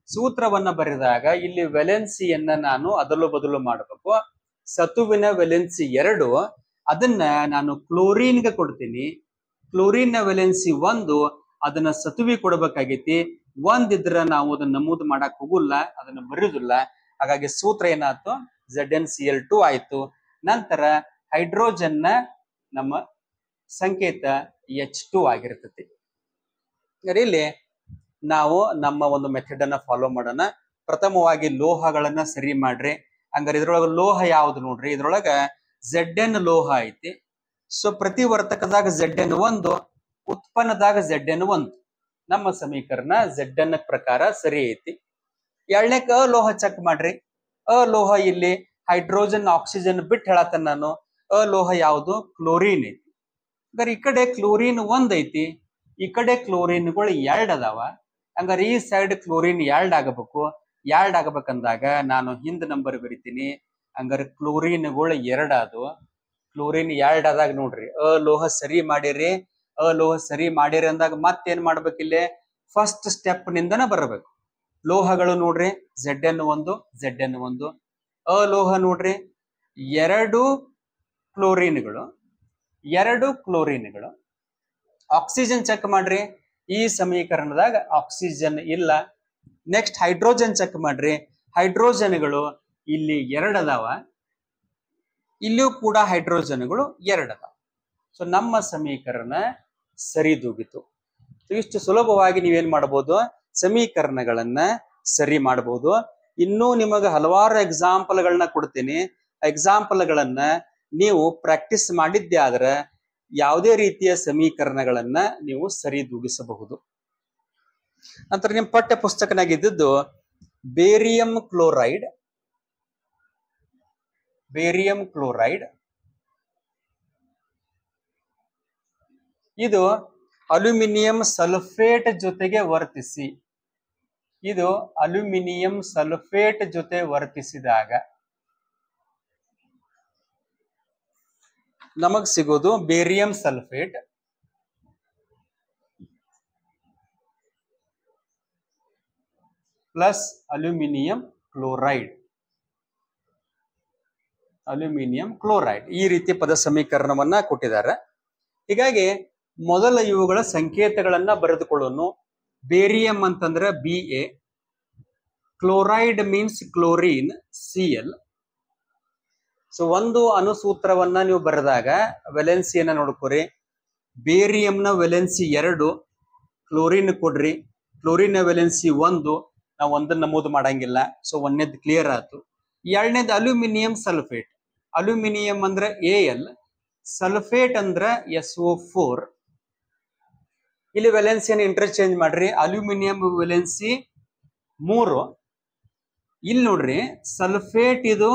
ಸೂತ್ರವನ್ನ ಬರೆದಾಗ ಇಲ್ಲಿ ವೆಲೆನ್ಸಿಯನ್ನ ನಾನು ಅದಲು ಬದಲು ಮಾಡಬೇಕು. ಸತುವಿನ ವೆಲೆನ್ಸಿ 2, ಅದನ್ನ ನಾನು ಕ್ಲೋರಿನ್ಗೆ ಕೊಡ್ತೀನಿ. ಕ್ಲೋರಿನ್ ನ ವೆಲೆನ್ಸಿ 1, ಅದನ್ನ ಸತುವಿ ಕೊಡ್ಬೇಕಾಗೈತಿ. 1 ಇದ್ರ ನಾವು ಅದನ್ನ ನಮೂದು ಮಾಡಕ್ ಹೋಗುಲ್ಲ, ಅದನ್ನ ಬರೆಯುದಿಲ್ಲ. ಹಾಗಾಗಿ ಸೂತ್ರ ಏನಾಯ್ತು, ZnCl2 ಆಯ್ತು. ನಂತರ ಹೈಡ್ರೋಜನ್ ನ ನಮ್ಮ ಸಂಕೇತ H2 ಆಗಿರ್ತತಿ. ಇಲ್ಲಿ ನಾವು ನಮ್ಮ ಒಂದು ಮೆಥಡ್ ಅನ್ನ ಫಾಲೋ ಮಾಡೋಣ. ಪ್ರಥಮವಾಗಿ ಲೋಹಗಳನ್ನ ಸರಿ ಮಾಡ್ರಿ. ಹಂಗಾರೆ ಇದ್ರೊಳಗ ಲೋಹ ಯಾವ್ದು ನೋಡ್ರಿ, ಇದ್ರೊಳಗ Zn ಲೋಹ ಐತಿ. ಸೊ ಪ್ರತಿವರ್ತಕದಾಗ Zn1, ಉತ್ಪನ್ನದಾಗ Zn1. ನಮ್ಮ ಸಮೀಕರಣ Zn ಪ್ರಕಾರ ಸರಿ ಐತಿ. 2ನೇಕ ಅಲೋಹ ಚೆಕ್ ಮಾಡ್ರಿ. ಅಲೋಹ ಇಲ್ಲಿ ಹೈಡ್ರೋಜನ್ ಆಕ್ಸಿಜನ್ ಬಿಟ್ಟು ಹೇಳತ್ತೇನೆ ನಾನು. ಅಲೋಹ ಯಾವುದು, ಕ್ಲೋರಿನ್ ಐತಿ. ಹಂಗಾರೆ ಈ ಕಡೆ ಕ್ಲೋರಿನ್ 1 ಐತಿ, ಈ ಕಡೆ ಕ್ಲೋರಿನ್ಗಳು 2 ಅದಾವ. ಹಂಗಾರೆ ಈ ಸೈಡ್ ಕ್ಲೋರಿನ್ 2 ಆಗಬೇಕು. 2 ಆಗಬೇಕಂದಾಗ ನಾನು ಹಿಂದ್ ನಂಬರ್ ಬರಿತೀನಿ. ಹಂಗಾರೆ ಕ್ಲೋರಿನ್ಗಳು 2 ಅದು. ಕ್ಲೋರಿನ್ 2 ಆದಾಗ ನೋಡ್ರಿ, ಅಲೋಹ ಸರಿ ಮಾಡಿರಿ. ಅಲೋಹ ಸರಿ ಮಾಡಿರಿ ಅಂದಾಗ ಮತ್ತೇನ್ ಮಾಡ್ಬೇಕು, ಇಲ್ಲಿ ಫಸ್ಟ್ ಸ್ಟೆಪ್ ನಿಂದನ ಬರಬೇಕು. ಲೋಹಗಳು ನೋಡ್ರಿ, Zn1. ಅಲೋಹ ನೋಡ್ರಿ, 2 ಕ್ಲೋರಿನ್ಗಳು. ಆಕ್ಸಿಜನ್ ಚೆಕ್ ಮಾಡ್ರಿ. ಈ ಸಮೀಕರಣದಾಗ ಆಕ್ಸಿಜನ್ ಇಲ್ಲ. ನೆಕ್ಸ್ಟ್ ಹೈಡ್ರೋಜನ್ ಚೆಕ್ ಮಾಡ್ರಿ. ಹೈಡ್ರೋಜನ್ಗಳು ಇಲ್ಲಿ 2 ಅದಾವ, ಇಲ್ಲಿಯೂ ಕೂಡ ಹೈಡ್ರೋಜನ್ಗಳು 2 ಅದಾವ. ಸೊ ನಮ್ಮ ಸಮೀಕರಣ ಸರಿದೂಗಿತು. ಇಷ್ಟು ಸುಲಭವಾಗಿ ನೀವೇನ್ ಮಾಡಬಹುದು, ಸಮೀಕರಣಗಳನ್ನ ಸರಿ ಮಾಡಬಹುದು. ಇನ್ನೂ ನಿಮಗೆ ಹಲವಾರು ಎಕ್ಸಾಂಪಲ್ಗಳನ್ನ ಕೊಡ್ತೀನಿ. ಎಕ್ಸಾಂಪಲ್ಗಳನ್ನ ನೀವು ಪ್ರಾಕ್ಟೀಸ್ ಮಾಡಿದ್ದೆ ಆದ್ರೆ ಯಾವುದೇ ರೀತಿಯ ಸಮೀಕರಣಗಳನ್ನ ನೀವು ಸರಿದೂಗಿಸಬಹುದು. ನಂತರ ನಿಮ್ಮ ಪಠ್ಯ ಪುಸ್ತಕನಾಗಿದ್ದು ಬೇರಿಯಂ ಕ್ಲೋರೈಡ್ ಇದು ಅಲ್ಯೂಮಿನಿಯಂ ಸಲ್ಫೇಟ್ ಜೊತೆಗೆ ವರ್ತಿಸಿ, ಇದು ಅಲ್ಯೂಮಿನಿಯಂ ಸಲ್ಫೇಟ್ ಜೊತೆ ವರ್ತಿಸಿದಾಗ ನಮಗ್ ಸಿಗೋದು barium sulphate plus aluminium chloride. ಈ ರೀತಿ ಪದ ಸಮೀಕರಣವನ್ನ ಕೊಟ್ಟಿದ್ದಾರೆ. ಹೀಗಾಗಿ ಮೊದಲ ಇವುಗಳ ಸಂಕೇತಗಳನ್ನ ಬರೆದುಕೊಳ್ಳೋನು. ಬೇರಿಯಂ ಅಂತಂದ್ರೆ BA, chloride means chlorine Cl. So ಒಂದು ಅಣುಸೂತ್ರವನ್ನ ನೀವು ಬರೆದಾಗ ವೆಲೆನ್ಸಿಯನ್ನ ನೋಡ್ಕೊರಿ. ಬೇರಿಯಂನ ವೆಲೆನ್ಸಿ 2, ಕ್ಲೋರಿನ್ ಕೊಡ್ರಿ. ಕ್ಲೋರಿನ್ ವೆಲೆನ್ಸಿ 1, ನಾವು ಒಂದನ್ನ ನಮೂದು ಮಾಡಂಗಿಲ್ಲ. ಸೊ ಒಂದನೇದು ಕ್ಲಿಯರ್ ಆಯ್ತು. ಎರಡನೇದು ಅಲ್ಯೂಮಿನಿಯಂ ಸಲ್ಫೇಟ್. ಅಲ್ಯೂಮಿನಿಯಂ ಅಂದ್ರೆ Al, ಸಲ್ಫೇಟ್ ಅಂದ್ರೆ SO4. ಇಲ್ಲಿ ವೆಲೆನ್ಸಿಯನ್ನು ಇಂಟರ್ಚೇಂಜ್ ಮಾಡ್ರಿ. Aluminium valency 3. ಇಲ್ಲಿ ನೋಡ್ರಿ ಸಲ್ಫೇಟ್ ಇದು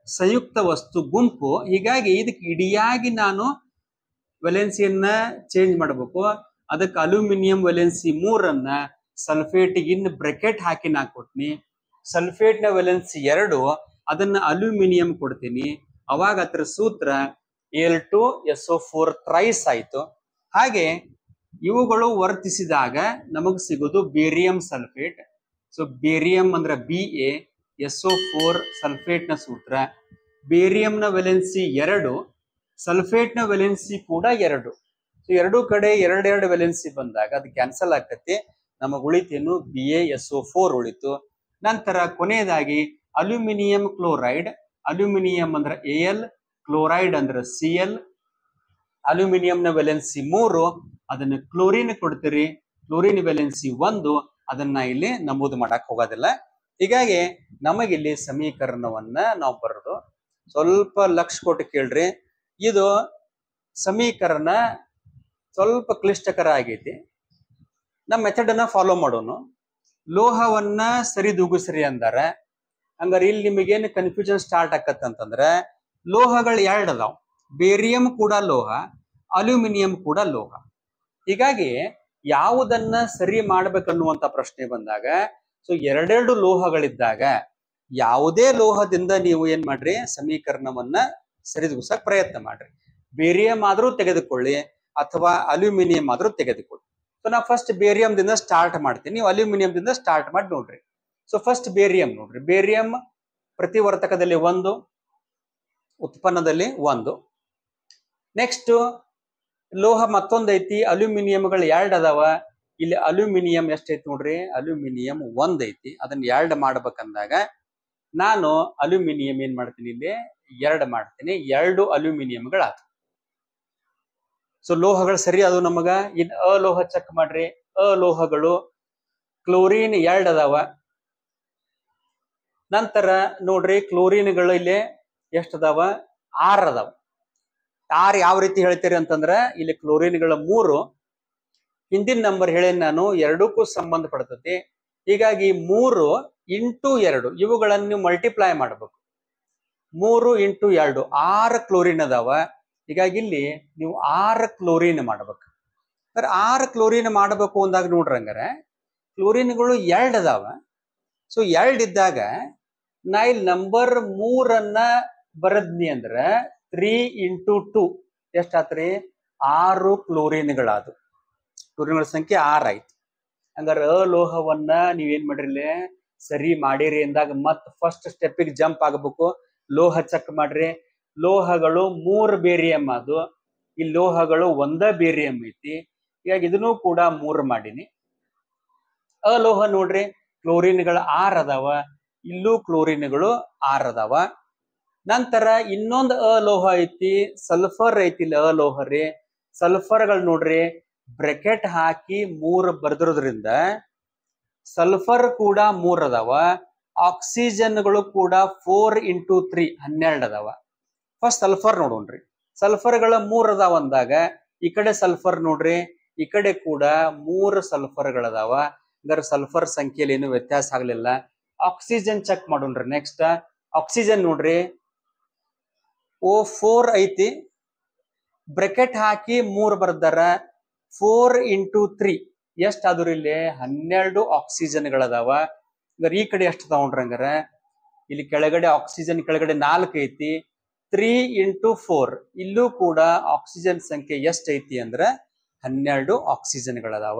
ಸಂಯುಕ್ತ ವಸ್ತು ಗುಂಪು, ಹೀಗಾಗಿ ಇದಕ್ಕೆ ಇಡಿಯಾಗಿ ನಾನು ವೆಲೆನ್ಸಿಯನ್ನ ಚೇಂಜ್ ಮಾಡಬೇಕು. ಅದಕ್ಕೆ ಅಲ್ಯೂಮಿನಿಯಂ ವೆಲೆನ್ಸಿ 3ಅನ್ನ ಸಲ್ಫೇಟ್ ಇನ್ ಬ್ರೆಕೆಟ್ ಹಾಕಿ ನಾ ಕೊಡ್ತೀನಿ. ಸಲ್ಫೇಟ್ ನ ವೆಲೆನ್ಸಿ 2, ಅದನ್ನ ಅಲ್ಯೂಮಿನಿಯಂ ಕೊಡ್ತೀನಿ. ಅವಾಗ ಅದರ ಸೂತ್ರ Al2SO4 ಥ್ರೈಸ್ ಆಯ್ತು. ಹಾಗೆ ಇವುಗಳು ವರ್ತಿಸಿದಾಗ ನಮಗ್ ಸಿಗೋದು ಬೇರಿಯಂ ಸಲ್ಫೇಟ್. ಸೊ ಬೇರಿಯಂ ಅಂದ್ರೆ BA, SO4 ಸಲ್ಫೇಟ್ ನ ಸೂತ್ರ. ಬೇರಿಯಂನ ವೆಲೆನ್ಸಿ 2, ಸಲ್ಫೇಟ್ ನ ವೆಲೆನ್ಸಿ ಕೂಡ 2. ಸೊ ಎರಡೂ ಕಡೆ ಎರಡೆರಡು ವೆಲೆನ್ಸಿ ಬಂದಾಗ ಅದು ಕ್ಯಾನ್ಸಲ್ ಆಗ್ತತಿ. ನಮಗ್ ಉಳಿತೇನು BaSO4 ಉಳಿತು. ನಂತರ ಕೊನೆಯದಾಗಿ ಅಲ್ಯೂಮಿನಿಯಂ ಕ್ಲೋರೈಡ್. ಅಲ್ಯೂಮಿನಿಯಂ ಅಂದ್ರೆ Al, ಕ್ಲೋರೈಡ್ ಅಂದ್ರೆ Cl. ಅಲ್ಯೂಮಿನಿಯಂನ ವೆಲೆನ್ಸಿ 3, ಅದನ್ನ ಕ್ಲೋರಿನ್ ಕೊಡ್ತೀರಿ. ಕ್ಲೋರಿನ್ ವೆಲೆನ್ಸಿ 1, ಅದನ್ನ ಇಲ್ಲಿ ನಮೂದು ಮಾಡಕ್ ಹೋಗೋದಿಲ್ಲ. ಹೀಗಾಗಿ ನಮಗಿಲ್ಲಿ ಸಮೀಕರಣವನ್ನ ನಾವು ಬರೋದು ಸ್ವಲ್ಪ ಲಕ್ಷ ಕೊಟ್ಟು ಕೇಳ್ರಿ. ಇದು ಸಮೀಕರಣ ಸ್ವಲ್ಪ ಕ್ಲಿಷ್ಟಕರ ಆಗೈತಿ. ನಮ್ಮ ಮೆಥಡ್ ಅನ್ನ ಫಾಲೋ ಮಾಡೋನು. ಲೋಹವನ್ನ ಸರಿದೂಗಿಸ್ರಿ ಅಂದಾರ. ಹಂಗಾರೆ ಇಲ್ಲಿ ನಿಮಗೇನು ಕನ್ಫ್ಯೂಷನ್ ಸ್ಟಾರ್ಟ್ ಆಕತ್ತಂತಂದ್ರೆ ಲೋಹಗಳು 2 ಅದಾವ. ಬೇರಿಯಂ ಕೂಡ ಲೋಹ, ಅಲ್ಯೂಮಿನಿಯಂ ಕೂಡ ಲೋಹ. ಹೀಗಾಗಿ ಯಾವುದನ್ನ ಸರಿ ಮಾಡ್ಬೇಕನ್ನುವಂತ ಪ್ರಶ್ನೆ ಬಂದಾಗ, ಸೊ ಎರಡೆರಡು ಲೋಹಗಳಿದ್ದಾಗ ಯಾವುದೇ ಲೋಹದಿಂದ ನೀವು ಏನ್ ಮಾಡ್ರಿ ಸಮೀಕರಣವನ್ನ ಸರಿದೂಗಿಸಕ್ ಪ್ರಯತ್ನ ಮಾಡ್ರಿ. ಬೇರಿಯಂ ಆದ್ರೂ ತೆಗೆದುಕೊಳ್ಳಿ ಅಥವಾ ಅಲ್ಯೂಮಿನಿಯಂ ಆದ್ರೂ ತೆಗೆದುಕೊಳ್ಳಿ. ಸೊ ನಾ ಫಸ್ಟ್ ಬೇರಿಯಂದಿಂದ ಸ್ಟಾರ್ಟ್ ಮಾಡ್ತೀನಿ, ನೀವು ಅಲ್ಯೂಮಿನಿಯಂದಿಂದ ಸ್ಟಾರ್ಟ್ ಮಾಡಿ ನೋಡ್ರಿ. ಸೊ ಫಸ್ಟ್ ಬೇರಿಯಂ ನೋಡ್ರಿ. ಬೇರಿಯಂ ಪ್ರತಿವರ್ತಕದಲ್ಲಿ 1, ಉತ್ಪನ್ನದಲ್ಲಿ 1. ನೆಕ್ಸ್ಟ್ ಲೋಹ ಮತ್ತೊಂದು ಐತಿ, ಅಲ್ಯೂಮಿನಿಯಂಗಳು 2 ಅದಾವ. ಇಲ್ಲಿ ಅಲ್ಯೂಮಿನಿಯಂ ಎಷ್ಟೈತಿ ನೋಡ್ರಿ, ಅಲ್ಯೂಮಿನಿಯಂ 1 ಐತಿ. ಅದನ್ನ 2 ಮಾಡ್ಬೇಕಂದಾಗ ನಾನು ಅಲ್ಯೂಮಿನಿಯಂ ಏನ್ ಮಾಡ್ತೀನಿ, ಇಲ್ಲಿ 2 ಮಾಡ್ತೀನಿ. 2 ಅಲ್ಯೂಮಿನಿಯಂಗಳಾತು. ಸೊ ಲೋಹಗಳು ಸರಿ ಅದು ನಮಗ. ಇನ್ ಅಲೋಹ ಚೆಕ್ ಮಾಡ್ರಿ. ಅಲೋಹಗಳು ಕ್ಲೋರಿನ್ 2 ಅದಾವ. ನಂತರ ನೋಡ್ರಿ ಕ್ಲೋರಿನ್ಗಳು ಇಲ್ಲಿ ಎಷ್ಟದಾವ, 6 ಅದಾವ. 6 ಯಾವ ರೀತಿ ಹೇಳ್ತೀರಿ ಅಂತಂದ್ರ ಇಲ್ಲಿ ಕ್ಲೋರಿನ್ಗಳ 3, ಹಿಂದಿನ ನಂಬರ್ ಹೇಳೇನಿ ನಾನು, 2ಕ್ಕೂ ಸಂಬಂಧ ಪಡ್ತತಿ. ಹೀಗಾಗಿ 3 ಇಂಟು 2 ಇವುಗಳನ್ನು ನೀವು ಮಲ್ಟಿಪ್ಲೈ ಮಾಡ್ಬೇಕು. 3 ಇಂಟು 2 6 ಕ್ಲೋರಿನ್ ಅದಾವ. ಹೀಗಾಗಿ ಇಲ್ಲಿ ನೀವು 6 ಕ್ಲೋರಿನ್ ಮಾಡ್ಬೇಕು. 6 ಕ್ಲೋರಿನ್ ಮಾಡಬೇಕು ಅಂದಾಗ ನೋಡ್ರಂಗಾರೆ ಕ್ಲೋರಿನ್ಗಳು 2 ಅದಾವ. ಸೊ 2 ಇದ್ದಾಗ ನಾ ಇಲ್ಲಿ ನಂಬರ್ 3ಅನ್ನ ಬರದ್ನಿ ಅಂದ್ರ 3 ಇಂಟು 2 ಎಷ್ಟಾತ್ರಿ, 6 ಕ್ಲೋರಿನ್ಗಳಾದು. ಕ್ಲೋರಿನ್ಗಳ ಸಂಖ್ಯೆ 6 ಆಯ್ತು. ಹಂಗಾರ ಅಲೋಹವನ್ನ ನೀವೇನ್ ಮಾಡ್ರಿ ಸರಿ ಮಾಡಿರಿ ಅಂದಾಗ ಮತ್ ಫಸ್ಟ್ ಸ್ಟೆಪ್ಪಿಗೆ ಜಂಪ್ ಆಗಬೇಕು. ಲೋಹ ಚೆಕ್ ಮಾಡ್ರಿ. ಲೋಹಗಳು 3 ಬೇರಿಯಂ ಅದು. ಈ ಲೋಹಗಳು 1 ಬೇರಿಯಂ ಐತಿ. ಹೀಗಾಗಿ ಇದನ್ನು ಕೂಡ 3 ಮಾಡೀನಿ. ಅಲೋಹ ನೋಡ್ರಿ ಕ್ಲೋರಿನ್ಗಳು 6 ಅದಾವ. ಇಲ್ಲೂ ಕ್ಲೋರಿನ್ಗಳು 6 ಅದಾವ. ನಂತರ ಇನ್ನೊಂದು ಅಲೋಹ ಐತಿ, ಸಲ್ಫರ್ ಐತಿ. ಇಲ್ಲಿ ಅಲೋಹ ರೀ, ಸಲ್ಫರ್ಗಳು ನೋಡ್ರಿ ಬ್ರೆಕೆಟ್ ಹಾಕಿ 3 ಬರ್ದಿರೋದ್ರಿಂದ ಸಲ್ಫರ್ ಕೂಡ 3 ಅದಾವ, ಆಕ್ಸಿಜನ್ಗಳು ಕೂಡ 4 ಇಂಟು 3 12 ಅದಾವ. First sulphur ನೋಡೋಣ್ರಿ. ಸಲ್ಫರ್ಗಳ 3 ಅದಾವ ಅಂದಾಗ ಈ ಕಡೆ ಸಲ್ಫರ್ ನೋಡ್ರಿ, ಈ ಕಡೆ ಕೂಡ 3 ಸಲ್ಫರ್ಗಳದಾವ. ಇದರ ಸಲ್ಫರ್ ಸಂಖ್ಯೆಯಲ್ಲಿ ಏನು ವ್ಯತ್ಯಾಸ ಆಗ್ಲಿಲ್ಲ. ಆಕ್ಸಿಜನ್ ಚೆಕ್ ಮಾಡೋಣ್ರಿ. ನೆಕ್ಸ್ಟ್ ಆಕ್ಸಿಜನ್ ನೋಡ್ರಿ, O4 ಐತಿ, ಬ್ರೆಕೆಟ್ ಹಾಕಿ 3 ಬರ್ದಾರ. 4 ಇಂಟು 3 ಎಷ್ಟಾದ್ರು ಇಲ್ಲಿ 12 ಆಕ್ಸಿಜನ್ಗಳದಾವ. ಈ ಕಡೆ ಎಷ್ಟು ತಗೊಂಡ್ರಿ ಹಂಗಾರ, ಇಲ್ಲಿ ಕೆಳಗಡೆ ಆಕ್ಸಿಜನ್ ಕೆಳಗಡೆ 4 ಐತಿ. 3 ಇಂಟು 4 ಇಲ್ಲೂ ಕೂಡ ಆಕ್ಸಿಜನ್ ಸಂಖ್ಯೆ ಎಷ್ಟು ಐತಿ ಅಂದ್ರೆ 12 ಆಕ್ಸಿಜನ್ಗಳದಾವ.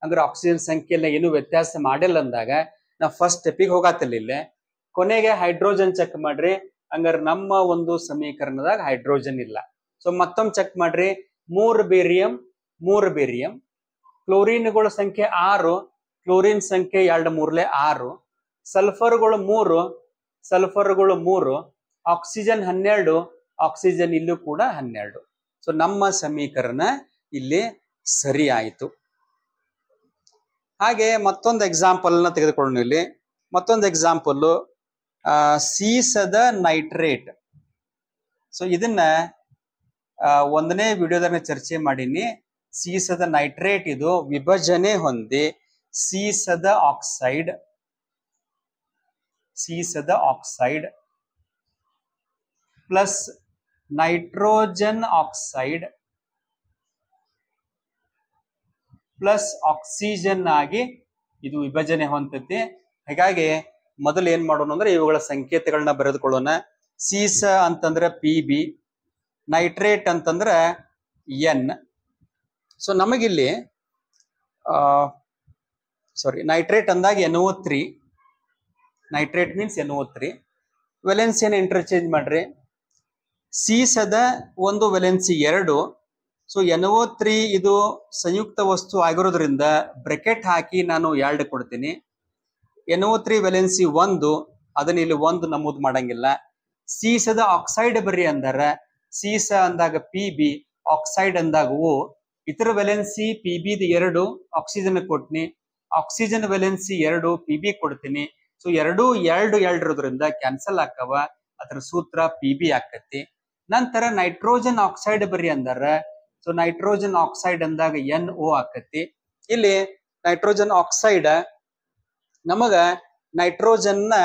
ಅಂದ್ರೆ ಆಕ್ಸಿಜನ್ ಸಂಖ್ಯೆಯಲ್ಲಿ ಏನು ವ್ಯತ್ಯಾಸ ಮಾಡಿಲ್ಲ ಅಂದಾಗ ನಾವು ಫಸ್ಟ್ ಸ್ಟೆಪಿಗೆ ಹೋಗತ್ತಿಲ್ಲ. ಇಲ್ಲೇ ಕೊನೆಗೆ ಹೈಡ್ರೋಜನ್ ಚೆಕ್ ಮಾಡ್ರಿ. ಹಂಗಾರೆ ನಮ್ಮ ಒಂದು ಸಮೀಕರಣದಾಗ ಹೈಡ್ರೋಜನ್ ಇಲ್ಲ. ಸೊ ಮತ್ತೊಮ್ಮೆ ಚೆಕ್ ಮಾಡ್ರಿ. 3 ಬೇರಿಯಂ, 3 ಬೇರಿಯಂ, ಕ್ಲೋರಿನ್ಗಳ ಸಂಖ್ಯೆ 6, ಕ್ಲೋರಿನ್ ಸಂಖ್ಯೆ 2 3 6, ಸಲ್ಫರ್ಗಳು 3, ಸಲ್ಫರ್ಗಳು 3, ಆಕ್ಸಿಜನ್ 12, ಆಕ್ಸಿಜನ್ ಇಲ್ಲೂ ಕೂಡ 12. ಸೊ ನಮ್ಮ ಸಮೀಕರಣ ಇಲ್ಲಿ ಸರಿ ಆಯಿತು. ಹಾಗೆ ಮತ್ತೊಂದು ಎಕ್ಸಾಂಪಲ್ ನ ತೆಗೆದುಕೊಳ್ಳೋಣ. ಇಲ್ಲಿ ಮತ್ತೊಂದು ಎಕ್ಸಾಂಪಲ್ ಸೀಸದ ನೈಟ್ರೇಟ್. ಸೊ ಇದನ್ನ ಒಂದನೇ ವಿಡಿಯೋದಾಗ ಚರ್ಚೆ ಮಾಡೀನಿ. ಸೀಸದ ನೈಟ್ರೇಟ್ ಇದು ವಿಭಜನೆ ಹೊಂದಿ ಸೀಸದ ಆಕ್ಸೈಡ್, ಸೀಸದ oxide plus nitrogen oxide plus oxygen ಆಗಿ ಇದು ವಿಭಜನೆ ಹೊಂದೈತಿ. ಹಾಗಾಗಿ ಮೊದಲು ಏನ್ ಮಾಡೋಣ ಅಂದ್ರೆ ಇವುಗಳ ಸಂಕೇತಗಳನ್ನ ಬರೆದುಕೊಳ್ಳೋಣ. ಸೀಸ ಅಂತಂದ್ರೆ PB, ನೈಟ್ರೇಟ್ ಅಂತಂದ್ರೆ N. ಸೊ ನಮಗಿಲ್ಲಿ ನೈಟ್ರೇಟ್ ಅಂದಾಗ NO3, nitrate means NO3. ವೆಲೆನ್ಸಿಯನ್ನು interchange ಮಾಡ್ರಿ. ಸೀಸದ ಒಂದು ವೆಲೆನ್ಸಿ 2. ಸೊ NO3 ಇದು ಸಂಯುಕ್ತ ವಸ್ತು ಆಗಿರೋದ್ರಿಂದ ಬ್ರೆಕೆಟ್ ಹಾಕಿ ನಾನು 2 ಕೊಡ್ತೀನಿ. NO3 ವೆಲೆನ್ಸಿ 1, ಅದನ್ನ ಇಲ್ಲಿ 1 ನಮೂದು ಮಾಡಂಗಿಲ್ಲ. ಸೀಸದ ಆಕ್ಸೈಡ್ ಬರ್ರಿ ಅಂದಾರ. ಸೀಸ ಅಂದಾಗ PB, ಆಕ್ಸೈಡ್ ಅಂದಾಗ O. ಇತರ ವೆಲೆನ್ಸಿ PB 2 ಆಕ್ಸಿಜನ್ ಕೊಡ್ತೀನಿ, ಆಕ್ಸಿಜನ್ ವೆಲೆನ್ಸಿ 2 PB ಕೊಡ್ತೀನಿ. ಸೊ 2 2 2 ಇರೋದ್ರಿಂದ ಕ್ಯಾನ್ಸಲ್ ಆಕ್ಕವ. ಅದರ ಸೂತ್ರ PB ಆಕತಿ. ನಂತರ ನೈಟ್ರೋಜನ್ ಆಕ್ಸೈಡ್ ಬರ್ರಿ ಅಂದಾರ. ಸೊ ನೈಟ್ರೋಜನ್ ಆಕ್ಸೈಡ್ ಅಂದಾಗ NO ಆಕತಿ. ಇಲ್ಲಿ ನೈಟ್ರೋಜನ್ ಆಕ್ಸೈಡ್ ನಮಗ ನೈಟ್ರೋಜನ್ ನ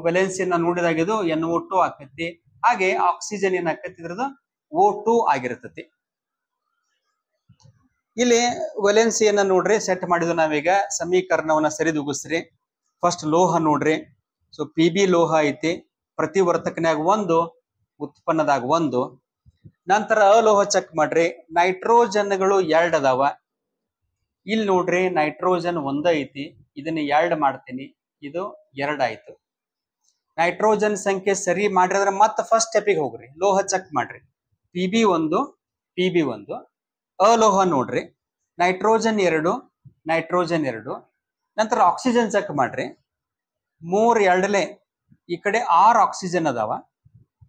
ವೆಲೆನ್ಸಿಯನ್ನ ನೋಡಿದಾಗ ಇದು NO2 ಆಕತಿ. ಹಾಗೆ ಆಕ್ಸಿಜನ್ ಏನ್ ಆಕತಿ, ಇದ್ರದ್ದು O2 ಆಗಿರ್ತತಿ. ಇಲ್ಲಿ ವೆಲೆನ್ಸಿಯನ್ನ ನೋಡ್ರಿ ಸೆಟ್ ಮಾಡಿದ್ವಿ ನಾವೀಗ. ಸಮೀಕರಣವನ್ನ ಸರಿದೂಗಿಸ್ರಿ. ಫಸ್ಟ್ ಲೋಹ ನೋಡ್ರಿ. ಸೊ PB ಲೋಹ ಐತಿ, ಪ್ರತಿವರ್ತಕನ್ಯಾಗ 1, ಉತ್ಪನ್ನದಾಗ 1. ನಂತರ ಅಲೋಹ ಚೆಕ್ ಮಾಡ್ರಿ. ನೈಟ್ರೋಜನ್ಗಳು 2 ಅದಾವ. ಇಲ್ಲಿ ನೋಡ್ರಿ ನೈಟ್ರೋಜನ್ 1 ಐತಿ, ಇದನ್ನ 2 ಮಾಡ್ತೀನಿ, ಇದು 2 ಆಯ್ತು. ನೈಟ್ರೋಜನ್ ಸಂಖ್ಯೆ ಸರಿ ಮಾಡಿದ್ರೆ ಮತ್ತೆ ಫಸ್ಟ್ ಸ್ಟೆಪಿಗೆ ಹೋಗ್ರಿ. ಲೋಹ ಚೆಕ್ ಮಾಡ್ರಿ. PB1, PB1. ಅಲೋಹ ನೋಡ್ರಿ, ನೈಟ್ರೋಜನ್ 2, ನೈಟ್ರೋಜನ್ 2. ನಂತರ ಆಕ್ಸಿಜನ್ ಚೆಕ್ ಮಾಡ್ರಿ. 3 2 ಈ ಕಡೆ 6 ಆಕ್ಸಿಜನ್ ಅದಾವ.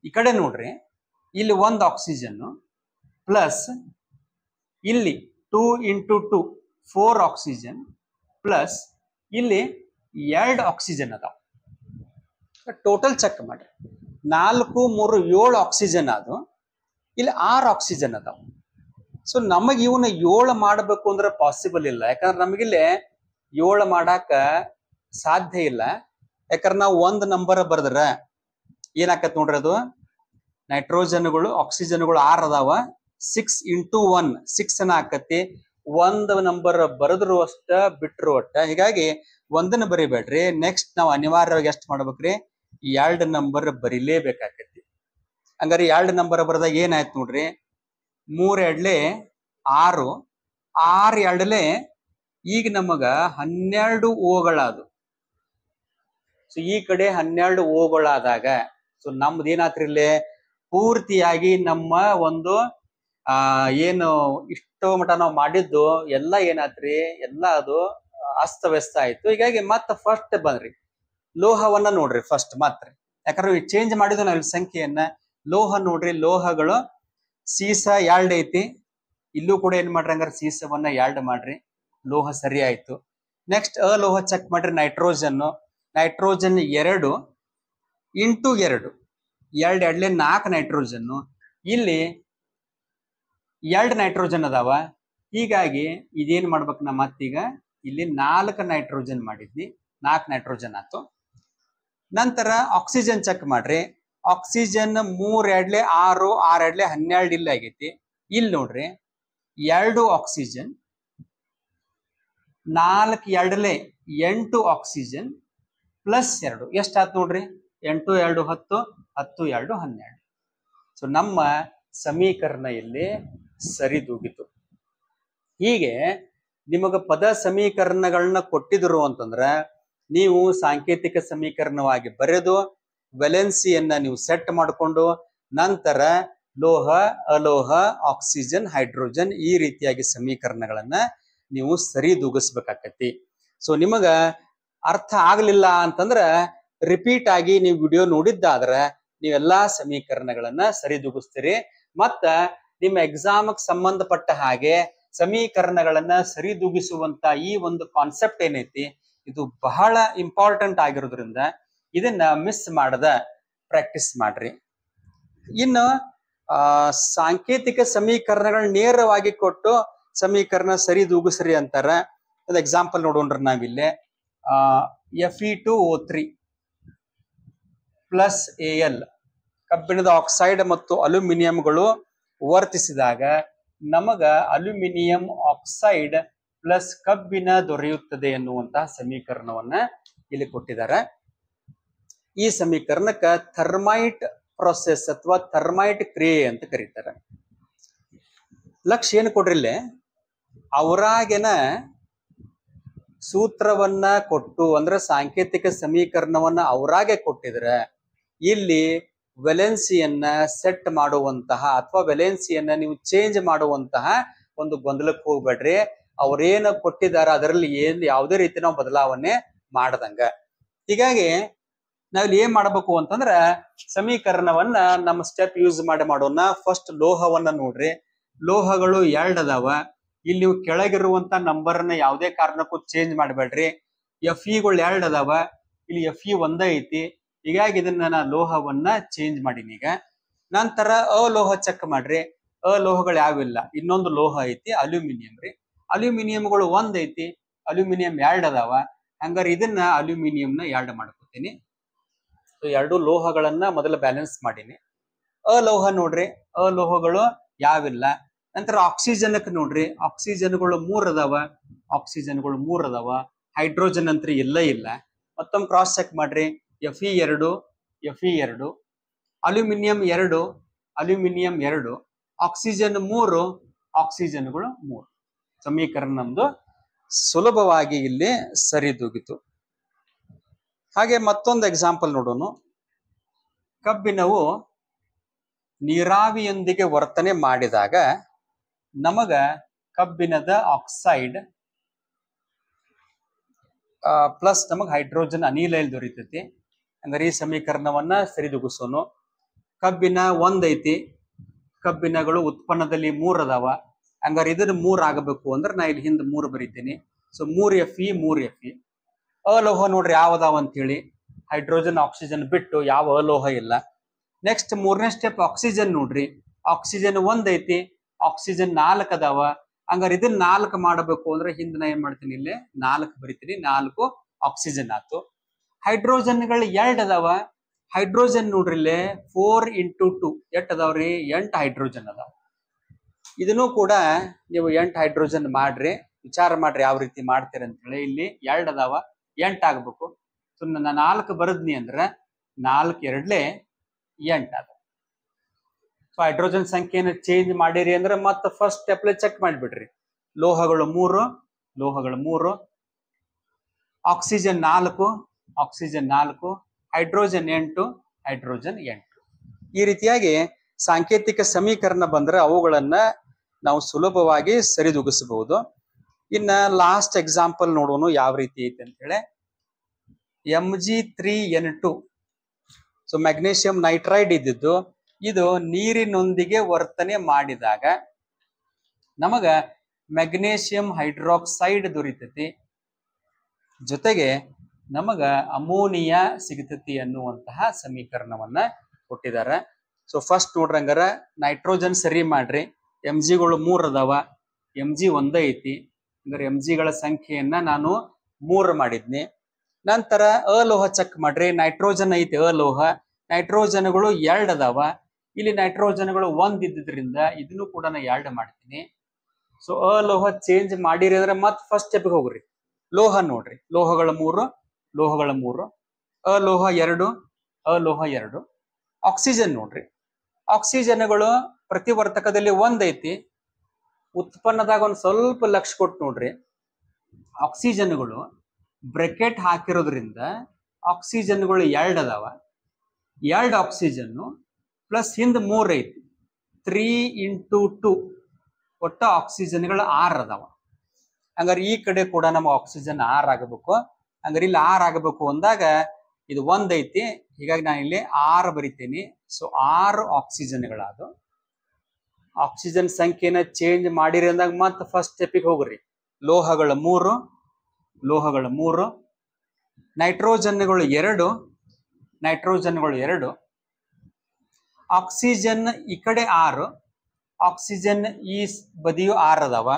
ಈ ಕಡೆ ನೋಡ್ರಿ, ಇಲ್ಲಿ 1 ಆಕ್ಸಿಜನ್ ಪ್ಲಸ್ ಇಲ್ಲಿ 2 ಇಂಟು 2 4 ಆಕ್ಸಿಜನ್ ಪ್ಲಸ್ ಇಲ್ಲಿ 2 ಆಕ್ಸಿಜನ್ ಅದಾವ. ಟೋಟಲ್ ಚೆಕ್ ಮಾಡ್ರಿ. 4 3 7 ಆಕ್ಸಿಜನ್ ಅದು, ಇಲ್ಲಿ 6 ಆಕ್ಸಿಜನ್ ಅದಾವ. ಸೊ ನಮಗ್ ಇವನ್ನ 7 ಮಾಡಬೇಕು ಅಂದ್ರೆ ಪಾಸಿಬಲ್ ಇಲ್ಲ. ಯಾಕಂದ್ರೆ ನಮಗಿಲ್ಲಿ 7 ಮಾಡಾಕ ಸಾಧ್ಯ ಇಲ್ಲ. ಯಾಕಂದ್ರೆ ನಾವು 1 ನಂಬರ್ ಬರೆದ್ರ ಏನಾಕತ್ ನೋಡ್ರಿ, ಅದು ನೈಟ್ರೋಜನ್ಗಳು ಆಕ್ಸಿಜನ್ಗಳು 6 ಅದಾವ. 6 ಇಂಟು 1 6 ಆಕತಿ. 1 ನಂಬರ್ ಬರೆದ್ರು ಅಷ್ಟ ಬಿಟ್ರು ಒಟ್ಟ. ಹೀಗಾಗಿ 1 ಬರಿಬೇಡ್ರಿ. ನೆಕ್ಸ್ಟ್ ನಾವು ಅನಿವಾರ್ಯವಾಗಿ ಎಷ್ಟು ಮಾಡ್ಬೇಕ್ರಿ, 2 ನಂಬರ್ ಬರಿಲೇಬೇಕಾಕತಿ. ಹಂಗಾರೆ 2 ನಂಬರ್ ಬರೆದಾಗ ಏನಾಯ್ತು ನೋಡ್ರಿ, 3 2 6, 6 2 ಈಗ ನಮಗ 12 ಓಗಳಾದು. ಸೊ ಈ ಕಡೆ 12 ಓಗಳಾದಾಗ ಸೊ ನಮ್ದು ಏನಾತ್ರಿ, ಇಲ್ಲಿ ಪೂರ್ತಿಯಾಗಿ ನಮ್ಮ ಒಂದು ಏನು ಇಷ್ಟೋ ಮಟ ನಾವು ಮಾಡಿದ್ದು ಎಲ್ಲ ಏನಾತ್ರಿ, ಎಲ್ಲ ಅದು ಅಸ್ತವ್ಯಸ್ತ ಆಯ್ತು. ಹೀಗಾಗಿ ಮತ್ತೆ ಫಸ್ಟ್ ಬಂದ್ರಿ ಲೋಹವನ್ನ ನೋಡ್ರಿ ಫಸ್ಟ್ ಮಾತ್ರ. ಯಾಕಂದ್ರೆ ಚೇಂಜ್ ಮಾಡಿದ್ವು ನಾವು ಸಂಖ್ಯೆಯನ್ನ. ಲೋಹ ನೋಡ್ರಿ, ಲೋಹಗಳು ಸೀಸ 2 ಐತಿ. ಇಲ್ಲೂ ಕೂಡ ಏನ್ ಮಾಡ್ರಿ, ಹಂಗಾರೆ ಸೀಸವನ್ನ 2 ಮಾಡ್ರಿ. ಲೋಹ ಸರಿ ಆಯ್ತು. ನೆಕ್ಸ್ಟ್ ಅಲೋಹ ಚೆಕ್ ಮಾಡ್ರಿ, ನೈಟ್ರೋಜನ್ 2 ಇಂಟು 2 ಎರಡ್ಲೆ 4 ನೈಟ್ರೋಜನ್. ಇಲ್ಲಿ 2 ನೈಟ್ರೋಜನ್ ಅದಾವ. ಹೀಗಾಗಿ ಇದೇನ್ ಮಾಡ್ಬೇಕು ನಾ ಮತ್ತೀಗ ಇಲ್ಲಿ 4 ನೈಟ್ರೋಜನ್ ಮಾಡಿದ್ನಿ, 4 ನೈಟ್ರೋಜನ್ ಆಯ್ತು. ನಂತರ ಆಕ್ಸಿಜನ್ ಚೆಕ್ ಮಾಡ್ರಿ. ಆಕ್ಸಿಜನ್ 3 2 6 6 2 12 ಇಲ್ಲಿ ಆಗೈತಿ. ಇಲ್ಲಿ ನೋಡ್ರಿ 2 ಆಕ್ಸಿಜನ್ 4 2 8 ಆಕ್ಸಿಜನ್ ಪ್ಲಸ್ 2 ಎಷ್ಟಾತ್ ನೋಡ್ರಿ, 8 2 10 10 2 12. ಸೊ ನಮ್ಮ ಸಮೀಕರಣ ಇಲ್ಲಿ ಸರಿದೂಗಿತು. ಹೀಗೆ ನಿಮಗ ಪದ ಸಮೀಕರಣಗಳನ್ನ ಕೊಟ್ಟಿದ್ರು ಅಂತಂದ್ರ ನೀವು ಸಾಂಕೇತಿಕ ಸಮೀಕರಣವಾಗಿ ಬರೆದು ವೆಲೆನ್ಸಿಯನ್ನ ನೀವು ಸೆಟ್ ಮಾಡಿಕೊಂಡು ನಂತರ ಲೋಹ, ಅಲೋಹ, ಆಕ್ಸಿಜನ್, ಹೈಡ್ರೋಜನ್ ಈ ರೀತಿಯಾಗಿ ಸಮೀಕರಣಗಳನ್ನ ನೀವು ಸರಿದೂಗಿಸ್ಬೇಕಾಕತಿ. ಸೊ ನಿಮಗ ಅರ್ಥ ಆಗ್ಲಿಲ್ಲ ಅಂತಂದ್ರ ರಿಪೀಟ್ ಆಗಿ ನೀವು ವಿಡಿಯೋ ನೋಡಿದ್ದಾದ್ರೆ ನೀವೆಲ್ಲಾ ಸಮೀಕರಣಗಳನ್ನ ಸರಿದೂಗಿಸ್ತೀರಿ. ಮತ್ತ ನಿಮ್ಮ ಎಕ್ಸಾಮ್ಗೆ ಸಂಬಂಧಪಟ್ಟ ಹಾಗೆ ಸಮೀಕರಣಗಳನ್ನ ಸರಿದೂಗಿಸುವಂತ ಈ ಒಂದು ಕಾನ್ಸೆಪ್ಟ್ ಏನೈತಿ ಇದು ಬಹಳ ಇಂಪಾರ್ಟೆಂಟ್ ಆಗಿರೋದ್ರಿಂದ ಇದನ್ನ ಮಿಸ್ ಮಾಡದ ಪ್ರಾಕ್ಟೀಸ್ ಮಾಡ್ರಿ. ಇನ್ನು ಸಾಂಕೇತಿಕ ಸಮೀಕರಣಗಳನ್ನ ನೇರವಾಗಿ ಕೊಟ್ಟು ಸಮೀಕರಣ ಸರಿದೂಗಿಸ್ರಿ ಅಂತಾರ. ಅದು ಎಕ್ಸಾಂಪಲ್ ನೋಡೋಣ್ರಿ ನಾವಿಲ್ಲಿ. Fe2O3 ಪ್ಲಸ್ Al ಕಬ್ಬಿಣದ ಆಕ್ಸೈಡ್ ಮತ್ತು ಅಲ್ಯೂಮಿನಿಯಂಗಳು ವರ್ತಿಸಿದಾಗ ನಮಗ ಅಲ್ಯೂಮಿನಿಯಂ ಆಕ್ಸೈಡ್ ಪ್ಲಸ್ ಕಬ್ಬಿಣ ದೊರೆಯುತ್ತದೆ ಎನ್ನುವಂತಹ ಸಮೀಕರಣವನ್ನ ಇಲ್ಲಿ ಕೊಟ್ಟಿದ್ದಾರೆ. ಈ ಸಮೀಕರಣಕ್ಕ ಥರ್ಮೈಟ್ ಪ್ರೊಸೆಸ್ ಅಥವಾ ಥರ್ಮೈಟ್ ಕ್ರಿಯೆ ಅಂತ ಕರೀತಾರೆ. ಲಕ್ಷ್ಯ ಏನು ಕೊಡ್ರಿಲ್ಲೇ, ಅವರಾಗೆನ ಸೂತ್ರವನ್ನ ಕೊಟ್ಟು ಅಂದ್ರೆ ಸಾಂಕೇತಿಕ ಸಮೀಕರಣವನ್ನ ಅವರಾಗೆ ಕೊಟ್ಟಿದ್ರೆ ಇಲ್ಲಿ ವೆಲೆನ್ಸಿಯನ್ನ ಸೆಟ್ ಮಾಡುವಂತಹ ಅಥವಾ ವೆಲೆನ್ಸಿಯನ್ನ ನೀವು ಚೇಂಜ್ ಮಾಡುವಂತಹ ಒಂದು ಗೊಂದಲಕ್ಕೆ ಹೋಗ್ಬೇಡ್ರಿ. ಅವ್ರೇನು ಕೊಟ್ಟಿದ್ದಾರೆ ಅದರಲ್ಲಿ ಯಾವುದೇ ರೀತಿ ನಾವು ಬದಲಾವಣೆ ಮಾಡದಂಗ. ಹೀಗಾಗಿ ನಾವಿಲ್ಲಿ ಏನ್ ಮಾಡ್ಬೇಕು ಅಂತಂದ್ರ ಸಮೀಕರಣವನ್ನ ನಮ್ಮ ಸ್ಟೆಪ್ ಯೂಸ್ ಮಾಡೋಣ. ಫಸ್ಟ್ ಲೋಹವನ್ನ ನೋಡ್ರಿ. ಲೋಹಗಳು 2 ಅದಾವ. ಇಲ್ಲಿ ನೀವು ಕೆಳಗಿರುವಂತ ನಂಬರ್ನ ಯಾವುದೇ ಕಾರಣಕ್ಕೂ ಚೇಂಜ್ ಮಾಡಬೇಡ್ರಿ. Fe ಗಳು 2 ಅದಾವ, ಇಲ್ಲಿ Fe ಒಂದೇ ಐತಿ. ಹೀಗಾಗಿ ಇದನ್ನ ನಾ ಲೋಹವನ್ನ ಚೇಂಜ್ ಮಾಡೀನಿ ಈಗ. ನಂತರ ಅಲೋಹ ಚೆಕ್ ಮಾಡ್ರಿ. ಅಲೋಹಗಳು ಯಾವಿಲ್ಲ, ಇನ್ನೊಂದು ಲೋಹ ಐತಿ ಅಲ್ಯೂಮಿನಿಯಂ ರೀ. ಅಲ್ಯೂಮಿನಿಯಂಗಳು 1 ಐತಿ, ಅಲ್ಯೂಮಿನಿಯಂ 2 ಅದಾವ. ಹಂಗಾರೆ ಇದನ್ನ ಅಲ್ಯೂಮಿನಿಯಂನ 2 ಮಾಡ್ಕೊತೀನಿ. ಸೊ 2 ಲೋಹಗಳನ್ನ ಮೊದಲು ಬ್ಯಾಲೆನ್ಸ್ ಮಾಡೀನಿ. ಅಲೋಹ ನೋಡ್ರಿ, ಅಲೋಹಗಳು ಯಾವಿಲ್ಲ. ನಂತರ ಆಕ್ಸಿಜನ್ಕ್ ನೋಡ್ರಿ, ಆಕ್ಸಿಜನ್ಗಳು 3 ಅದಾವ, ಆಕ್ಸಿಜನ್ಗಳು 3 ಅದಾವ. ಹೈಡ್ರೋಜನ್ ಅಂತ ಇಲ್ಲ ಇಲ್ಲ. ಮತ್ತೊಮ್ಮೆ ಕ್ರಾಸ್ ಚೆಕ್ ಮಾಡ್ರಿ. Fe2 Fe2, aluminium 2 aluminium 2, oxygen 3 ಆಕ್ಸಿಜನ್ಗಳು 3. ಸಮೀಕರಣ ನಮ್ದು ಸುಲಭವಾಗಿ ಇಲ್ಲಿ ಸರಿದೂಗಿತು. ಹಾಗೆ ಮತ್ತೊಂದು ಎಕ್ಸಾಂಪಲ್ ನೋಡೋಣ. ಕಬ್ಬಿಣವು ನೀರಾವಿಯೊಂದಿಗೆ ವರ್ತನೆ ಮಾಡಿದಾಗ ನಮಗ ಕಬ್ಬಿಣದ ಆಕ್ಸೈಡ್ ಪ್ಲಸ್ ನಮಗ ಹೈಡ್ರೋಜನ್ ಅನಿಲ ಇಲ್ಲಿ ದೊರೀತೈತಿ. ಹಂಗಾರೆ ಈ ಸಮೀಕರಣವನ್ನ ಸರಿದೂಗಿಸೋನು. ಕಬ್ಬಿಣ 1 ಐತಿ, ಕಬ್ಬಿಣಗಳು ಉತ್ಪನ್ನದಲ್ಲಿ 3 ಅದಾವ. ಹಂಗಾರೆ ಇದನ್ನ 3 ಆಗಬೇಕು ಅಂದ್ರೆ ನಾ ಇಲ್ಲಿ ಹಿಂದೆ 3 ಬರೀತೀನಿ. So 3 Fe 3 Fe. ಅಲೋಹ ನೋಡ್ರಿ ಯಾವ್ದಾವ ಅಂತ ಹೇಳಿ, ಹೈಡ್ರೋಜನ್ ಆಕ್ಸಿಜನ್ ಬಿಟ್ಟು ಯಾವ ಅಲೋಹ ಇಲ್ಲ. ನೆಕ್ಸ್ಟ್ 3ನೇ ಸ್ಟೆಪ್ ಆಕ್ಸಿಜನ್ ನೋಡ್ರಿ. ಆಕ್ಸಿಜನ್ 1 ಐತಿ, ಆಕ್ಸಿಜನ್ 4 ಅದಾವ. ಹಂಗಾರೆ ಇದನ್ನ 4 ಮಾಡಬೇಕು ಅಂದ್ರೆ ಹಿಂದೆ ನಾ ಏನ್ ಮಾಡ್ತೀನಿ, ಇಲ್ಲಿ 4 ಬರಿತೀನಿ. 4 ಆಕ್ಸಿಜನ್ ಆಯ್ತು. ಹೈಡ್ರೋಜನ್ಗಳು 2 ಅದಾವ. ಹೈಡ್ರೋಜನ್ ನೋಡ್ರಿ ಇಲ್ಲಿ 4 × 2 ಎಷ್ಟು ಅದಾವ್ರಿ, 8 ಹೈಡ್ರೋಜನ್ ಅದಾವ. ಇದನ್ನು ಕೂಡ ನೀವು 8 ಹೈಡ್ರೋಜನ್ ಮಾಡ್ರಿ. ವಿಚಾರ ಮಾಡ್ರಿ ಯಾವ ರೀತಿ ಮಾಡ್ತೀರಿ ಅಂತ ಹೇಳಿ. ಇಲ್ಲಿ 2 ಅದಾವ, 8 ಆಗ್ಬೇಕು. ಸೊ ನನ್ನ 4 ಬರದ್ನಿ ಅಂದ್ರೆ 4 2 8 ಅದ. ಸೊ ಹೈಡ್ರೋಜನ್ ಸಂಖ್ಯೆಯನ್ನು ಚೇಂಜ್ ಮಾಡಿರಿ ಅಂದ್ರೆ ಮತ್ತೆ ಫಸ್ಟ್ ಸ್ಟೆಪ್ ಚೆಕ್ ಮಾಡಿಬಿಡ್ರಿ. ಲೋಹಗಳು 3 ಲೋಹಗಳು 3, ಆಕ್ಸಿಜನ್ 4 ಆಕ್ಸಿಜನ್ 4, ಹೈಡ್ರೋಜನ್ 8 ಹೈಡ್ರೋಜನ್ 8. ಈ ರೀತಿಯಾಗಿ ಸಾಂಕೇತಿಕ ಸಮೀಕರಣ ಬಂದ್ರೆ ಅವುಗಳನ್ನ ನಾವು ಸುಲಭವಾಗಿ ಸರಿದೂಗಿಸಬಹುದು. ಇನ್ನ ಲಾಸ್ಟ್ ಎಕ್ಸಾಂಪಲ್ ನೋಡೋಣ ಯಾವ ರೀತಿ ಐತೆ ಅಂತ ಹೇಳಿ. Mg3N2. ಸೊ ಮ್ಯಾಗ್ನೇಷಿಯಂ ನೈಟ್ರೈಡ್ ಇದ್ದಿದ್ದು ಇದು ನೀರಿನೊಂದಿಗೆ ವರ್ತನೆ ಮಾಡಿದಾಗ ನಮಗ ಮ್ಯಾಗ್ನೇಷಿಯಂ ಹೈಡ್ರಾಕ್ಸೈಡ್ ದೊರೀತೈತಿ. ಜೊತೆಗೆ ನಮಗ ಅಮೋನಿಯಾ ಸಿಗತೈತಿ ಅನ್ನುವಂತಹ ಸಮೀಕರಣವನ್ನ ಕೊಟ್ಟಿದ್ದಾರೆ. ಸೊ ಫಸ್ಟ್ ನೋಡ್ರಿ, ಹಂಗಾರ ನೈಟ್ರೋಜನ್ ಸರಿ ಮಾಡ್ರಿ. ಎಂ ಜಿಗಳು 3 ಅದಾವ, ಎಂ ಜಿ ಒಂದೇ ಐತಿ. ಅಂದ್ರೆ ಎಂ ಜಿಗಳ ಸಂಖ್ಯೆಯನ್ನ ನಾನು 3 ಮಾಡಿದ್ನಿ. ನಂತರ ಅಲೋಹ ಚೆಕ್ ಮಾಡ್ರಿ. ನೈಟ್ರೋಜನ್ ಐತಿ, ಅಲೋಹ. ನೈಟ್ರೋಜನ್ಗಳು 2 ಅದಾವ. ಇಲ್ಲಿ ನೈಟ್ರೋಜನ್ಗಳು 1 ಇದ್ದಿದ್ರಿಂದ ಇದನ್ನು ಕೂಡ ನಾನು 2 ಮಾಡ್ತೀನಿ. ಸೊ ಅಲೋಹ ಚೇಂಜ್ ಮಾಡಿರಿ ಅಂದ್ರೆ ಮತ್ತೆ ಫಸ್ಟ್ ಸ್ಟೆಪ್ಗೆ ಹೋಗ್ರಿ. ಲೋಹ ನೋಡ್ರಿ, ಲೋಹಗಳ 3, ಲೋಹಗಳ 3, ಅಲೋಹ 2, ಅಲೋಹ 2. ಆಕ್ಸಿಜನ್ ನೋಡ್ರಿ, ಆಕ್ಸಿಜನ್ಗಳು ಪ್ರತಿವರ್ತಕದಲ್ಲಿ 1 ಐತಿ. ಉತ್ಪನ್ನದಾಗ ಒಂದು ಸ್ವಲ್ಪ ಲಕ್ಷ ಕೊಟ್ಟು ನೋಡ್ರಿ, ಆಕ್ಸಿಜನ್ಗಳು ಬ್ರೆಕೆಟ್ ಹಾಕಿರೋದ್ರಿಂದ ಆಕ್ಸಿಜನ್ಗಳು 2 ಅದಾವ. 2 ಆಕ್ಸಿಜನ್ನು ಪ್ಲಸ್ ಹಿಂದ್ 3 ಐತಿ, 3 × 2, ಒಟ್ಟ ಆಕ್ಸಿಜನ್ಗಳು 6 ಅದಾವ. ಹಂಗಾರೆ ಈ ಕಡೆ ಕೂಡ ನಮ್ಮ ಆಕ್ಸಿಜನ್ 6 ಆಗಬೇಕು. ಹಂಗಾರೆ ಇಲ್ಲಿ 6 ಆಗಬೇಕು ಅಂದಾಗ ಇದು 1 ಐತಿ, ಹೀಗಾಗಿ ನಾನು ಇಲ್ಲಿ 6 ಬರಿತೀನಿ. ಸೊ 6 ಆಕ್ಸಿಜನ್ಗಳಾದ. ಆಕ್ಸಿಜನ್ ಸಂಖ್ಯೆನ ಚೇಂಜ್ ಮಾಡಿರಿ ಅಂದಾಗ ಮತ್ತೆ ಫಸ್ಟ್ ಸ್ಟೆಪ್ಪಿಗೆ ಹೋಗ್ರಿ. ಲೋಹಗಳ 3, ಲೋಹಗಳ 3, ನೈಟ್ರೋಜನ್ಗಳು 2, ನೈಟ್ರೋಜನ್ಗಳು 2, ಆಕ್ಸಿಜನ್ ಈ ಕಡೆ 6, ಆಕ್ಸಿಜನ್ ಈ ಬದಿಯು 6 ಅದಾವ.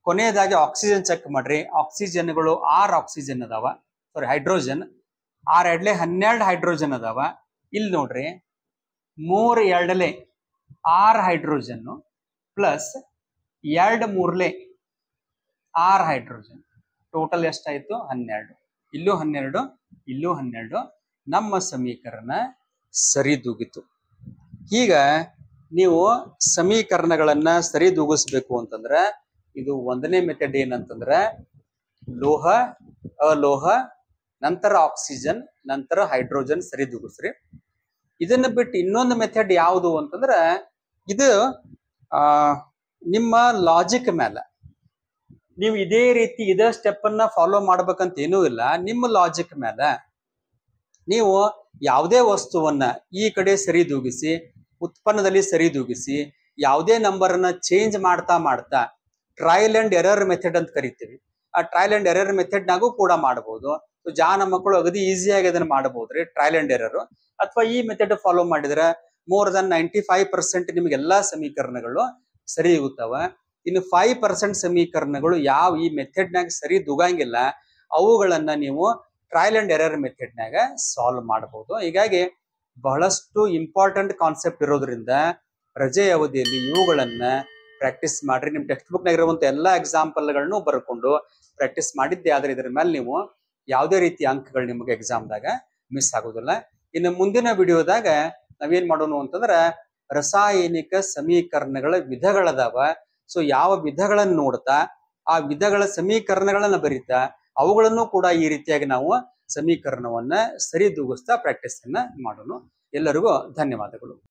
ಕೊನೆಯದಾಗಿ ಆಕ್ಸಿಜನ್ ಚೆಕ್ ಮಾಡ್ರಿ. ಆಕ್ಸಿಜನ್ಗಳು 6 ಆಕ್ಸಿಜನ್ ಅದಾವ, ಸಾರಿ ಹೈಡ್ರೋಜನ್ 6 2 12 ಹೈಡ್ರೋಜನ್ ಅದಾವ. ಇಲ್ಲಿ ನೋಡ್ರಿ 3 2 6 ಹೈಡ್ರೋಜನ್ ಪ್ಲಸ್ 2 3 6 ಹೈಡ್ರೋಜನ್, ಟೋಟಲ್ ಎಷ್ಟಾಯ್ತು? 12. ಇಲ್ಲೂ 12, ಇಲ್ಲೂ 12. ನಮ್ಮ ಸಮೀಕರಣ ಸರಿದೂಗಿತು. ಈಗ ನೀವು ಸಮೀಕರಣಗಳನ್ನ ಸರಿದೂಗಿಸ್ಬೇಕು ಅಂತಂದ್ರೆ ಇದು 1ನೇ ಮೆಥಡ್ ಏನಂತಂದ್ರೆ ಲೋಹ, ಅಲೋಹ, ನಂತರ ಆಕ್ಸಿಜನ್, ನಂತರ ಹೈಡ್ರೋಜನ್ ಸರಿದೂಗಿಸ್ರಿ. ಇದನ್ನ ಬಿಟ್ಟು ಇನ್ನೊಂದು ಮೆಥಡ್ ಯಾವುದು ಅಂತಂದ್ರೆ ಇದು ನಿಮ್ಮ ಲಾಜಿಕ್ ಮೇಲೆ. ನೀವು ಇದೇ ರೀತಿ ಇದೇ ಸ್ಟೆಪ್ ಅನ್ನ ಫಾಲೋ ಮಾಡ್ಬೇಕಂತ ಏನೂ ಇಲ್ಲ. ನಿಮ್ಮ ಲಾಜಿಕ್ ಮೇಲೆ ನೀವು ಯಾವುದೇ ವಸ್ತುವನ್ನ ಈ ಕಡೆ ಸರಿದೂಗಿಸಿ, ಉತ್ಪನ್ನದಲ್ಲಿ ಸರಿದೂಗಿಸಿ, ಯಾವುದೇ ನಂಬರ್ ಅನ್ನ ಚೇಂಜ್ ಮಾಡ್ತಾ ಮಾಡ್ತಾ ಟ್ರಯಲ್ ಅಂಡ್ ಎರರ್ ಮೆಥಡ್ ಅಂತ ಕರಿತೀವಿ. ಆ ಟ್ರಯಲ್ ಅಂಡ್ ಎರರ್ ಮೆಥಡ್ ನಾಗೂ ಕೂಡ ಮಾಡಬಹುದು. ಜಾನ ಮಕ್ಕಳು ಅಗದಿ ಈಸಿಯಾಗಿ ಅದನ್ನ ಮಾಡಬಹುದ್ರಿ, ಟ್ರಯಲ್ ಅಂಡ್ ಎರರ್. ಅಥವಾ ಈ ಮೆಥಡ್ ಫಾಲೋ ಮಾಡಿದ್ರೆ ಮೋರ್ ದನ್ 95% ನಿಮ್ಗೆಲ್ಲಾ ಸಮೀಕರಣಗಳು ಸರಿ ಇರುತ್ತವ. ಇನ್ನು 5% ಸಮೀಕರಣಗಳು ಯಾವ ಈ ಮೆಥಡ್ನಾಗ ಸರಿ ದುಗಂಗಿಲ್ಲ, ಅವುಗಳನ್ನ ನೀವು ಟ್ರಯಲ್ ಅಂಡ್ ಎರರ್ ಮೆಥಡ್ನಾಗ ಸಾಲ್ವ್ ಮಾಡಬಹುದು. ಹೀಗಾಗಿ ಬಹಳಷ್ಟು ಇಂಪಾರ್ಟೆಂಟ್ ಕಾನ್ಸೆಪ್ಟ್ ಇರೋದ್ರಿಂದ ರಜೆ ಅವಧಿಯಲ್ಲಿ ಇವುಗಳನ್ನ ಪ್ರಾಕ್ಟೀಸ್ ಮಾಡ್ರಿ. ನಿಮ್ ಟೆಕ್ಸ್ಟ್ ಬುಕ್ ನಾಗ ಇರುವಂತ ಎಲ್ಲಾ ಎಕ್ಸಾಂಪಲ್ಗಳನ್ನು ಬರ್ಕೊಂಡು ಪ್ರಾಕ್ಟೀಸ್ ಮಾಡಿದ್ದೆ ಆದ್ರೆ ಇದ್ರ ಮೇಲೆ ನೀವು ಯಾವುದೇ ರೀತಿಯ ಅಂಕಗಳು ನಿಮಗೆ ಎಕ್ಸಾಮ್ದಾಗ ಮಿಸ್ ಆಗೋದಿಲ್ಲ. ಇನ್ನು ಮುಂದಿನ ವಿಡಿಯೋದಾಗ ನಾವೇನ್ ಮಾಡೋಣ ಅಂತಂದ್ರ ರಾಸಾಯನಿಕ ಸಮೀಕರಣಗಳ ವಿಧಗಳದಾವ. ಸೊ ಯಾವ ವಿಧಗಳನ್ನ ನೋಡ್ತಾ ಆ ವಿಧಗಳ ಸಮೀಕರಣಗಳನ್ನ ಬರೀತಾ ಅವುಗಳನ್ನು ಕೂಡ ಈ ರೀತಿಯಾಗಿ ನಾವು ಸಮೀಕರಣವನ್ನ ಸರಿದೂಗಿಸ್ತಾ ಪ್ರಾಕ್ಟೀಸ್ ಅನ್ನ ಮಾಡೋಣ. ಎಲ್ಲರಿಗೂ ಧನ್ಯವಾದಗಳು.